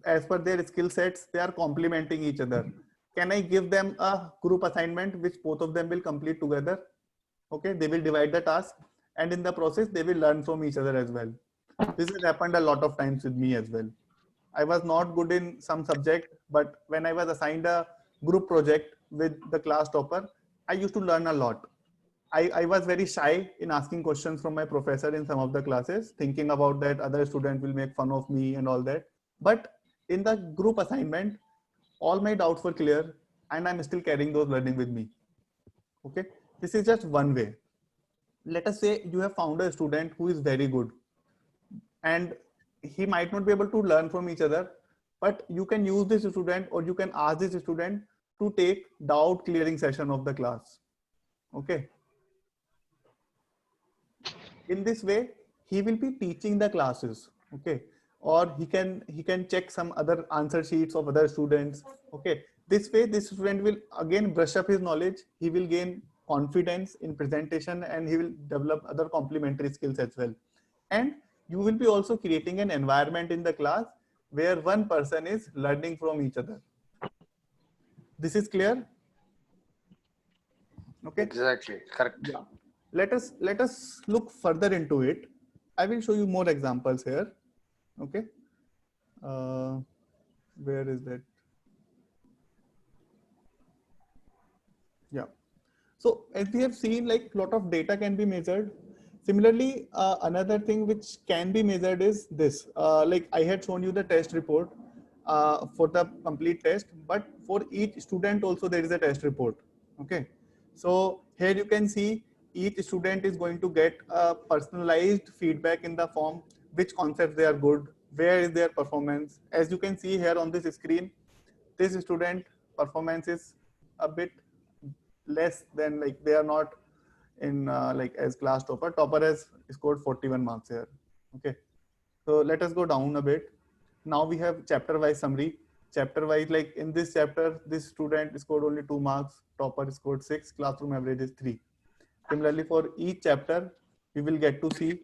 as per their skill sets, they are complementing each other. Can I give them a group assignment which both of them will complete together? Okay. They will divide the task, and in the process, they will learn from each other as well. This has happened a lot of times with me as well. I was not good in some subject, but when I was assigned a group project with the class topper, I used to learn a lot. I was very shy in asking questions from my professor in some of the classes, thinking about that other student will make fun of me and all that. But in the group assignment, all my doubts were clear and I'm still carrying those learning with me. Okay. This is just one way. Let us say you have found a student who is very good and he might not be able to learn from each other, but you can use this student or you can ask this student to take doubt clearing session of the class. Okay. In this way, he will be teaching the classes. Okay. Or he can check some other answer sheets of other students. Okay. This way, this student will again brush up his knowledge. He will gain confidence in presentation and he will develop other complementary skills as well. And you will be also creating an environment in the class where one person is learning from each other. This is clear? Okay. Exactly. Correct. Yeah. Let us look further into it. I will show you more examples here. Okay. Where is that? Yeah. So as we have seen, like a lot of data can be measured. Similarly, another thing which can be measured is this. Like I had shown you the test report for the complete test, but for each student also there is a test report. Okay. So here you can see each student is going to get a personalized feedback in the form, which concepts they are good, where is their performance. As you can see here on this screen, this student performance is a bit less than, like they are not in like as class topper. Topper has scored 41 marks here. Okay. So let us go down a bit. Now we have chapter wise summary. Chapter wise, like in this chapter, this student scored only 2 marks, topper scored 6, classroom average is 3. Similarly, for each chapter, we will get to see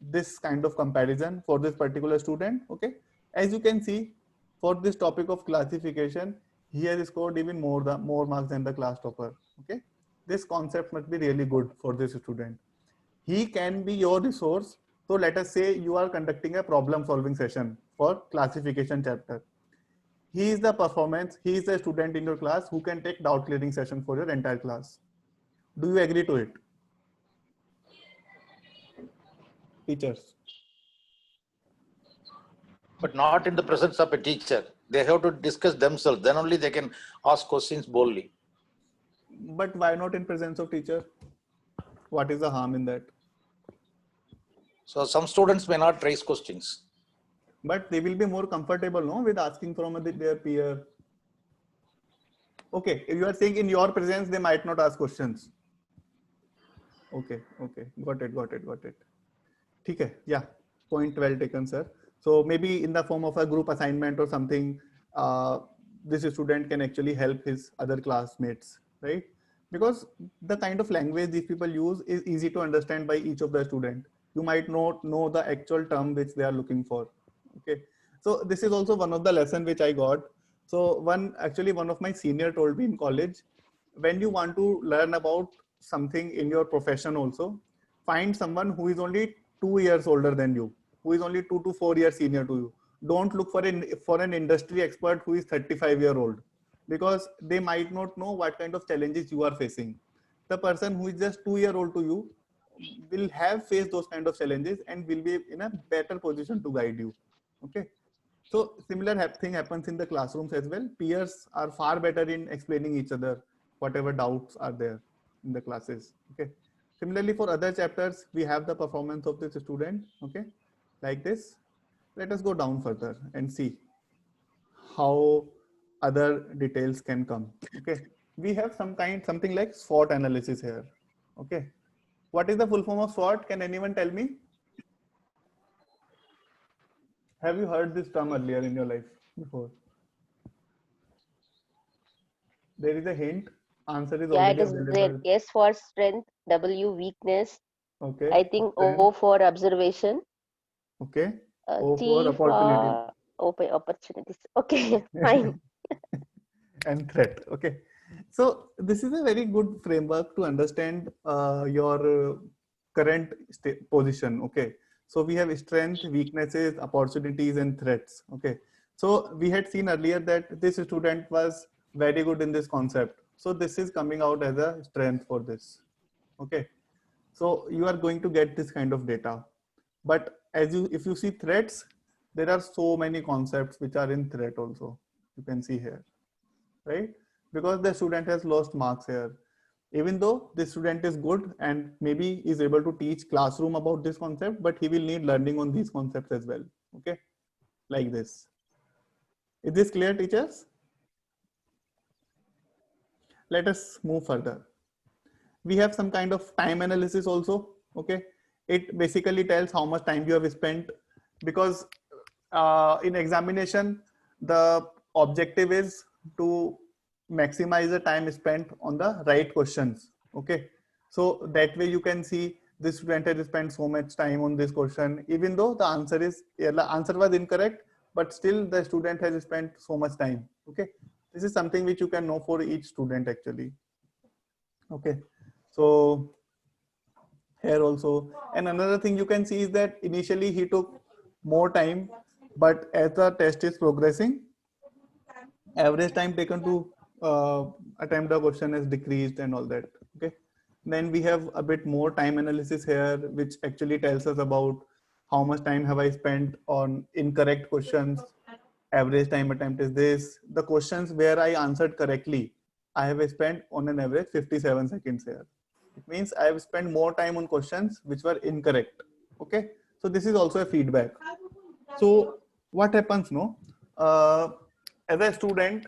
this kind of comparison for this particular student. Okay. As you can see, for this topic of classification, he has scored even more marks than the class topper. Okay. This concept must be really good for this student. He can be your resource So let us say you are conducting a problem solving session for classification chapter. He is the student in your class who can take doubt clearing session for your entire class. Do you agree to it? Teachers. But not in the presence of a teacher. They have to discuss themselves. Then only they can ask questions boldly. But why not in presence of teacher? What is the harm in that? So some students may not raise questions. But they will be more comfortable, no, with asking from their peer. Okay, if you are saying in your presence, they might not ask questions. Okay, got it. Okay, yeah, point well taken, sir. So maybe in the form of a group assignment or something, this student can actually help his other classmates, right? Because the kind of language these people use is easy to understand by each of the student. You might not know the actual term which they are looking for. Okay, so this is also one of the lesson which I got. So one of my senior told me in college, when you want to learn about something in your profession also, find someone who is only 2 years older than you, who is only 2 to 4 years senior to you. Don't look for an industry expert who is 35-year-old, because they might not know what kind of challenges you are facing. The person who is just 2-year-old to you will have faced those kind of challenges and will be in a better position to guide you. Okay, so similar thing happens in the classrooms as well. Peers are far better in explaining each other whatever doubts are there in the classes. Okay, similarly for other chapters, we have the performance of this student. Okay, like this. Let us go down further and see how other details can come. Okay, we have something like SWOT analysis here. Okay, what is the full form of SWOT? Can anyone tell me? Have you heard this term earlier in your life before? There is a hint. Answer is Yeah, it already is there. available. S for strength, W weakness. Okay. I think Okay. O for observation. Okay. O T for opportunity. for opportunities. Okay, fine. And threat. Okay. So this is a very good framework to understand your current position. Okay. So we have strength, weaknesses, opportunities, and threats. Okay. So we had seen earlier that this student was very good in this concept. So this is coming out as a strength for this. Okay. So you are going to get this kind of data. But if you see threats, there are so many concepts which are in threat also. You can see here, right? Because the student has lost marks here. Even though the student is good and maybe is able to teach classroom about this concept, but he will need learning on these concepts as well. Okay, like this. Is this clear, teachers? Let us move further. We have some kind of time analysis also. Okay, it basically tells how much time you have spent, because in examination, the objective is to maximize the time spent on the right questions. Okay, so that way you can see this student has spent so much time on this question, even though the answer was incorrect, but still the student has spent so much time. Okay, this is something which you can know for each student actually. Okay, so here also, and another thing you can see is that initially he took more time, but as the test is progressing, average time taken to attempt the question has decreased and all that. Okay, then we have a bit more time analysis here, which actually tells us about how much time have I spent on incorrect questions. Average time attempt is this. The questions where I answered correctly, I have spent on an average 57 seconds here. It means I have spent more time on questions which were incorrect. Okay, so this is also a feedback. So what happens, no? As a student,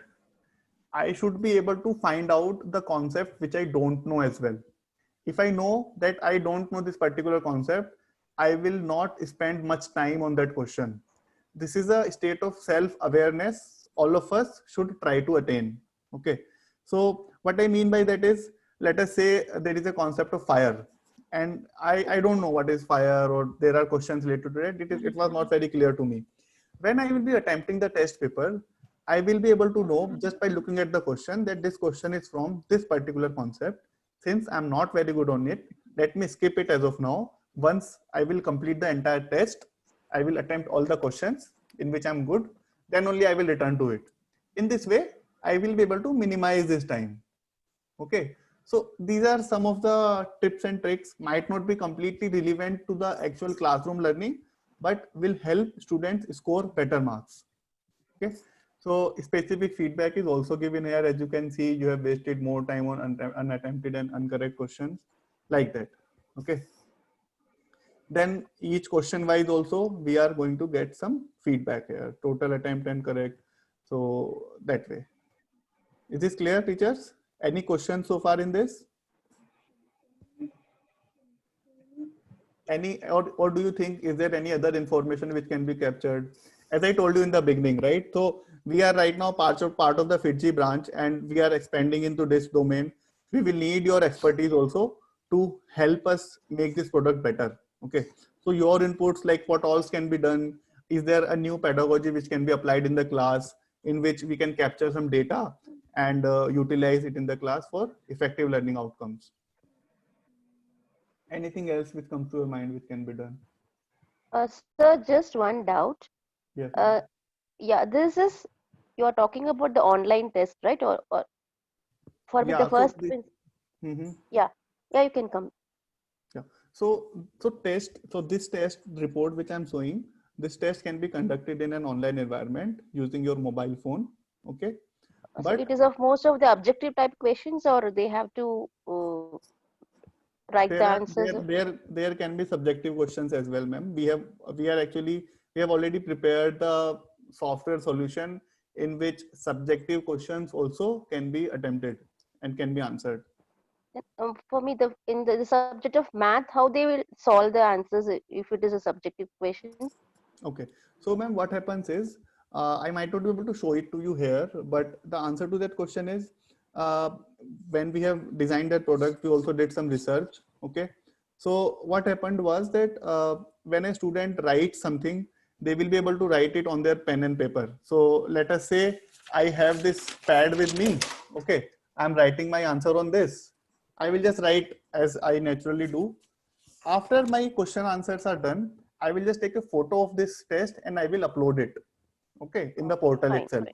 I should be able to find out the concept which I don't know as well. If I know that I don't know this particular concept, I will not spend much time on that question. This is a state of self-awareness all of us should try to attain. Okay, so what I mean by that is, let us say there is a concept of fire, and I don't know what is fire, or there are questions related to it. It was not very clear to me. When I will be attempting the test paper, I will be able to know just by looking at the question that this question is from this particular concept. Since I'm not very good on it, let me skip it as of now. once I will complete the entire test, I will attempt all the questions in which I'm good, then only I will return to it. In this way, I will be able to minimize this time. Okay. So these are some of the tips and tricks, might not be completely relevant to the actual classroom learning, but will help students score better marks. Okay. So specific feedback is also given here. As you can see, you have wasted more time on unattempted and incorrect questions, like that. Okay. Then each question wise also, we are going to get some feedback here, total attempt and correct. So that way. Is this clear, teachers? Any questions so far in this? Any, or do you think, is there any other information which can be captured? As I told you in the beginning, right? So we are right now part of the FIITJEE branch, and we are expanding into this domain. We will need your expertise also to help us make this product better. Okay. So your inputs, like what else can be done? Is there a new pedagogy which can be applied in the class, in which we can capture some data and utilize it in the class for effective learning outcomes? Anything else which comes to your mind which can be done? Sir, just one doubt. Yes. Yeah, this is, you are talking about the online test, right? Or for me, Yeah, the first. Yeah, you can come. Yeah. So this test report which I'm showing, this test can be conducted in an online environment using your mobile phone. Okay. So it is of most of the objective type questions, or they have to write the answers? There can be subjective questions as well, ma'am. We have already prepared the software solution in which subjective questions also can be attempted and can be answered. For me, in the subject of math, how they will solve the answers if it is a subjective question? Okay. So ma'am, what happens is, I might not be able to show it to you here, but the answer to that question is, when we have designed that product, we also did some research. Okay. So what happened was that when a student writes something, they will be able to write it on their pen and paper. So let us say I have this pad with me. Okay. I'm writing my answer on this. I will just write as I naturally do. After my question answers are done, I will just take a photo of this test and I will upload it. Okay, in the portal itself.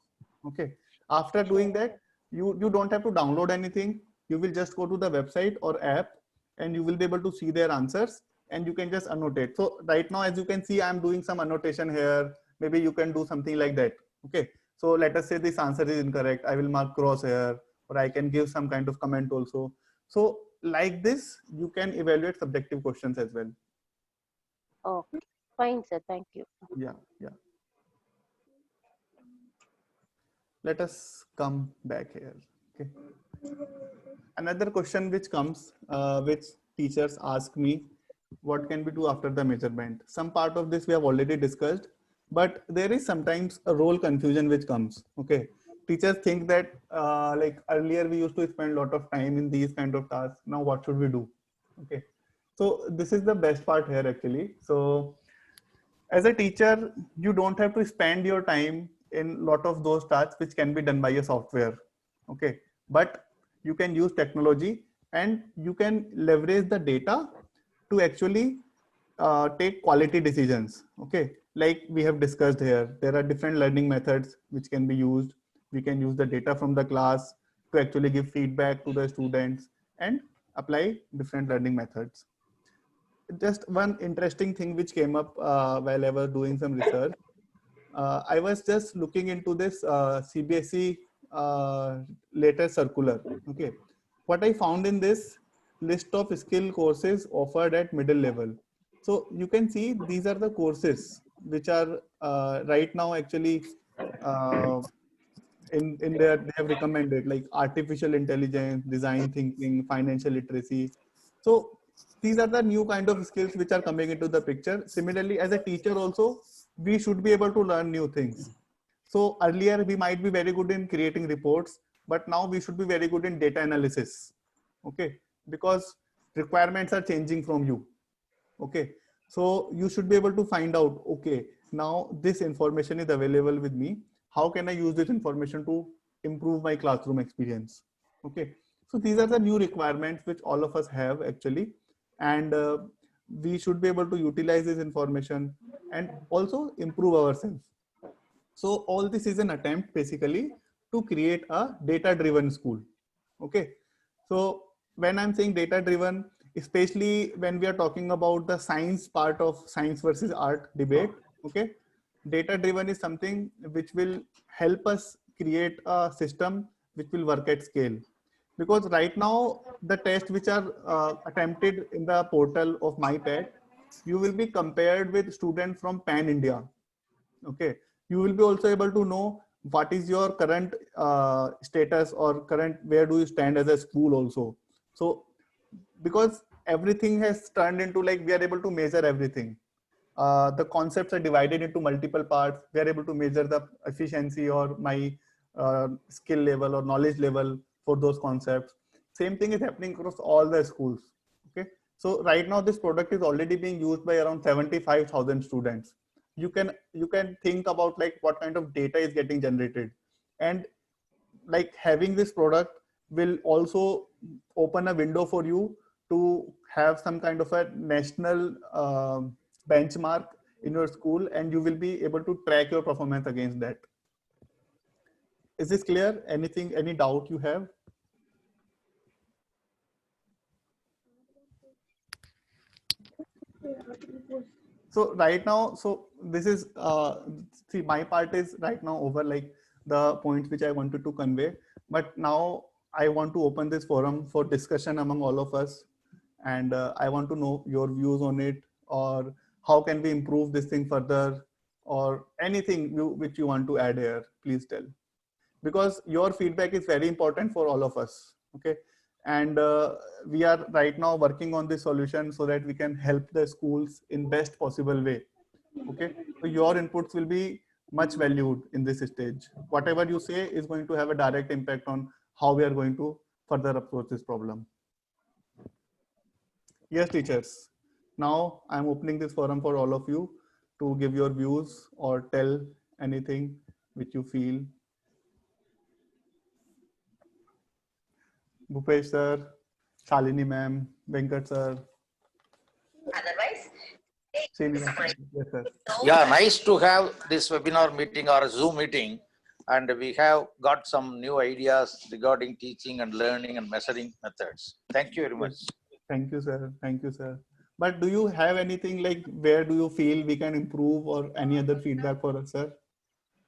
Okay. After doing that, you don't have to download anything. You will just go to the website or app and you will be able to see their answers, and you can just annotate. So right now, as you can see, I'm doing some annotation here. Maybe you can do something like that. Okay. So let us say this answer is incorrect. I will mark cross here, or I can give some kind of comment also. So like this, you can evaluate subjective questions as well. Okay, fine, sir. Thank you. Yeah. Let us come back here. Okay. Another question which comes, which teachers ask me, what can we do after the measurement? Some part of this we have already discussed, but there is sometimes a role confusion which comes. Okay. Teachers think that like earlier we used to spend a lot of time in these kind of tasks. Now what should we do? Okay. So this is the best part here actually. So as a teacher, you don't have to spend your time in a lot of those tasks which can be done by a software. Okay. But you can use technology and you can leverage the data to actually take quality decisions. Okay. Like we have discussed here, there are different learning methods which can be used. We can use the data from the class to actually give feedback to the students and apply different learning methods. Just one interesting thing which came up while I was doing some research. I was just looking into this CBSE latest circular. Okay. What I found in this list of skill courses offered at middle level. So you can see these are the courses which are right now actually in there they have recommended, like artificial intelligence, design thinking, financial literacy. So these are the new kind of skills which are coming into the picture. Similarly, as a teacher also, we should be able to learn new things. So earlier we might be very good in creating reports, but now we should be very good in data analysis. Okay, because requirements are changing from you. Okay, so you should be able to find out, okay, now this information is available with me. How can I use this information to improve my classroom experience? Okay, so these are the new requirements which all of us have actually. And we should be able to utilize this information and also improve ourselves. So all this is an attempt basically to create a data-driven school. Okay. So when I'm saying data-driven, especially when we are talking about the science part of science versus art debate, okay, data-driven is something which will help us create a system which will work at scale. Because right now, the tests which are attempted in the portal of MyPad, you will be compared with students from Pan India. Okay, you will be also able to know what is your current status or current, where do you stand as a school also. So because everything has turned into like, we are able to measure everything. The concepts are divided into multiple parts. We are able to measure the efficiency or my skill level or knowledge level for those concepts. Same thing is happening across all the schools. Okay, so right now this product is already being used by around 75,000 students. You can think about like what kind of data is getting generated, and like having this product will also open a window for you to have some kind of a national benchmark in your school, and you will be able to track your performance against that. Is this clear? Anything, any doubt you have? So right now, so this is, see, my part is right now over, like the points which I wanted to convey, but now I want to open this forum for discussion among all of us. And I want to know your views on it, or how can we improve this thing further, or anything which you want to add here, please tell. Because your feedback is very important for all of us. Okay. And we are right now working on this solution so that we can help the schools in best possible way. Okay. So your inputs will be much valued in this stage. Whatever you say is going to have a direct impact on how we are going to further approach this problem. Yes, teachers. Now I'm opening this forum for all of you to give your views or tell anything which you feel. Bhupesh sir, Shalini ma'am, Venkat sir. Otherwise, Yes, sir. Yeah, nice to have this webinar meeting or a Zoom meeting. And we have got some new ideas regarding teaching and learning and measuring methods. Thank you very much. Thank you, sir. Thank you, sir. But do you have anything like, where do you feel we can improve, or any other feedback for us, sir?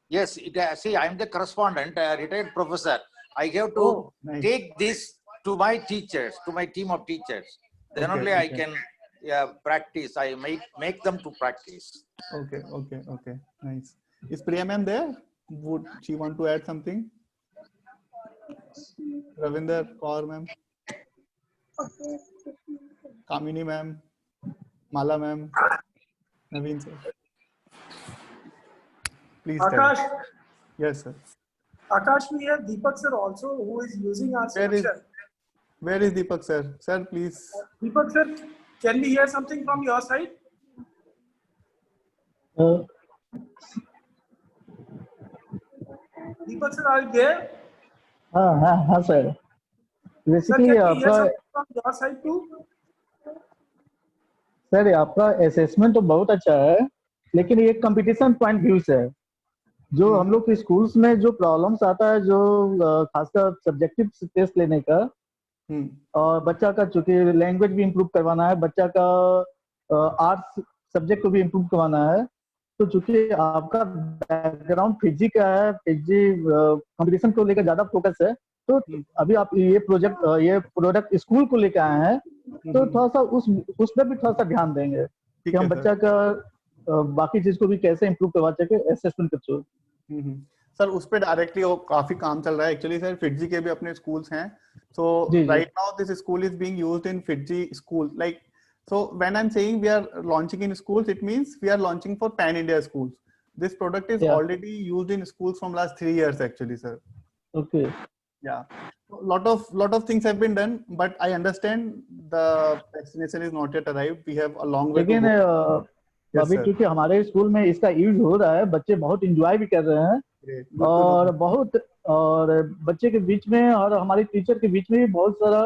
Yes, see, I'm the correspondent, a retired professor. I have to take this to my teachers, to my team of teachers. Then only I can practice. I make them to practice. Okay, okay, okay. Nice. Is Priya ma'am there? Would she want to add something? Ravinder Kaur ma'am? Kamini ma'am? Mala ma'am? Naveen sir? Please Akash. tell. Yes, sir. Akash, we have Deepak sir also, who is using our solution. Where is Deepak sir? Sir, please. Deepak sir, can we hear something from your side? Deepak sir, are you there? हाँ sir. Basically, sir, can we hear something from your side too? Sir आपका assessment तो बहुत अच्छा है, लेकिन ये competition point view से है। जो हम लोग के स्कूल्स में जो प्रॉब्लम्स आता है, जो खासकर सब्जेक्टिव टेस्ट लेने का, और बच्चा का चूंकि लैंग्वेज भी इम्प्रूव करवाना है, बच्चा का आर्ट्स सब्जेक्ट को भी इम्प्रूव करवाना है, तो चूंकि आपका बैकग्राउंड फिजी का है, फिजी कंपटीशन को लेकर ज्यादा फोकस है, तो अभी आप ये प्रोडक्ट स्कूल को लेकर आए हैं, तो थोड़ा सा उस पर भी थोड़ा सा ध्यान देंगे कि हम बच्चा का बाकी चीज को भी कैसे इम्प्रूव करवा सके असेसमेंट के थ्रू। सर उस पर डायरेक्टली काफी काम चल रहा है एक्चुअली सर। फिजी के भी अपने स्कूल्स हैं, so right now this school is being used in Fiji school, like so when I'm saying we are launching in schools, it means we are launching for pan India schools. This product is already used in schools from last 3 years actually, sir. Okay. Yeah, lot of things have been done, but I understand the destination is not yet arrived. We have a long way to go. अभी क्योंकि हमारे school में इसका use हो रहा है, बच्चे बहुत एंजॉय भी कर रहे हैं, और बच्चे के बीच में और हमारे टीचर के बीच में भी बहुत सारा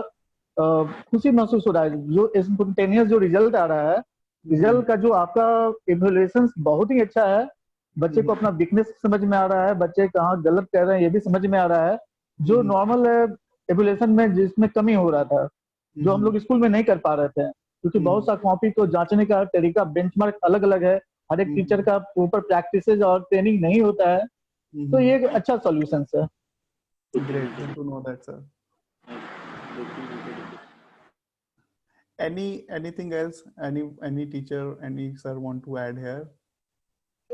खुशी महसूस हो रहा है। जो स्पॉन्टेनियस जो रिजल्ट आ रहा है रिजल्ट का जो आपका इवैल्यूएशन बहुत ही अच्छा है। बच्चे को अपना वीकनेस समझ में आ रहा है, बच्चे कहाँ गलत कर रहे हैं ये भी समझ में आ रहा है, जो नॉर्मल इवैल्यूएशन में जिसमें कमी हो रहा था, जो हम लोग स्कूल में नहीं कर पा रहे थे, क्योंकि बहुत सा कॉपी को जांचने का तरीका बेंचमार्क अलग अलग है, हर एक टीचर का प्रॉपर प्रैक्टिसेस और ट्रेनिंग नहीं होता है। तो ये एक अच्छा सॉल्यूशन है। Great, good to know that, sir. Anything else? Any teacher, any sir want to add here?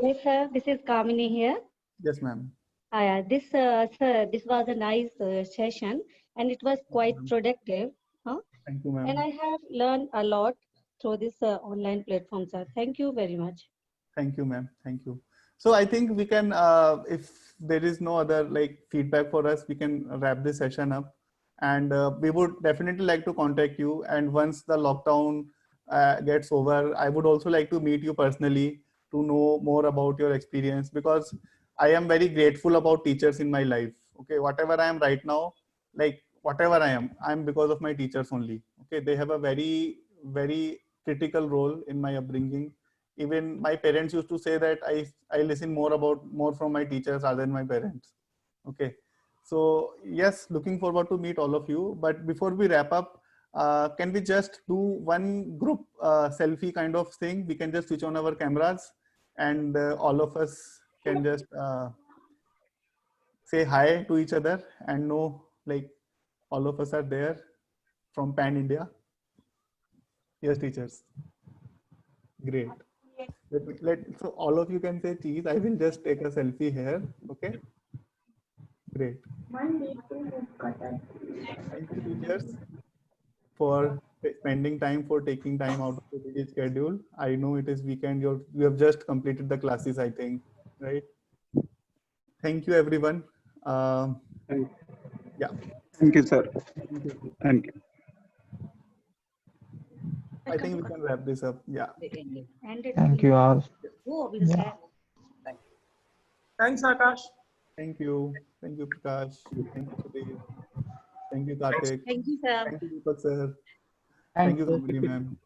Yes, sir. This is Kamini here. Yes, ma'am. Sir, this was a nice session, and it was quite productive. Huh? Thank you, ma'am. And I have learned a lot through this online platform, sir. Thank you very much. Thank you, ma'am. Thank you. So I think we can, if there is no other like feedback for us, we can wrap this session up. And we would definitely like to contact you. And once the lockdown gets over, I would also like to meet you personally to know more about your experience, because I am very grateful about teachers in my life. Okay, whatever I am right now, like whatever I am because of my teachers only. Okay, they have a very, very critical role in my upbringing. Even my parents used to say that I listen more from my teachers rather than my parents. Okay. So yes, looking forward to meet all of you. But before we wrap up, can we just do one group selfie kind of thing? We can just switch on our cameras and all of us can just say hi to each other and know like all of us are there from Pan India. Yes, teachers. Great. So all of you can say cheese. I will just take a selfie here. Okay. Great. Thank you, teachers, for spending time, for taking time out of the busy schedule. I know it is weekend. You have just completed the classes, I think, right? Thank you, everyone. Yeah. Thank you, sir. Thank you. Thank you. I think we can wrap this up. Yeah. Thank you all. Yeah. Thanks, Akash. Thank you. Thank you, Prakash. Thank you, Sudhir. Thank you, Kartik. Thank you, sir. Thank you, Deepak, sir. Thank Thank you, Kamini, ma'am.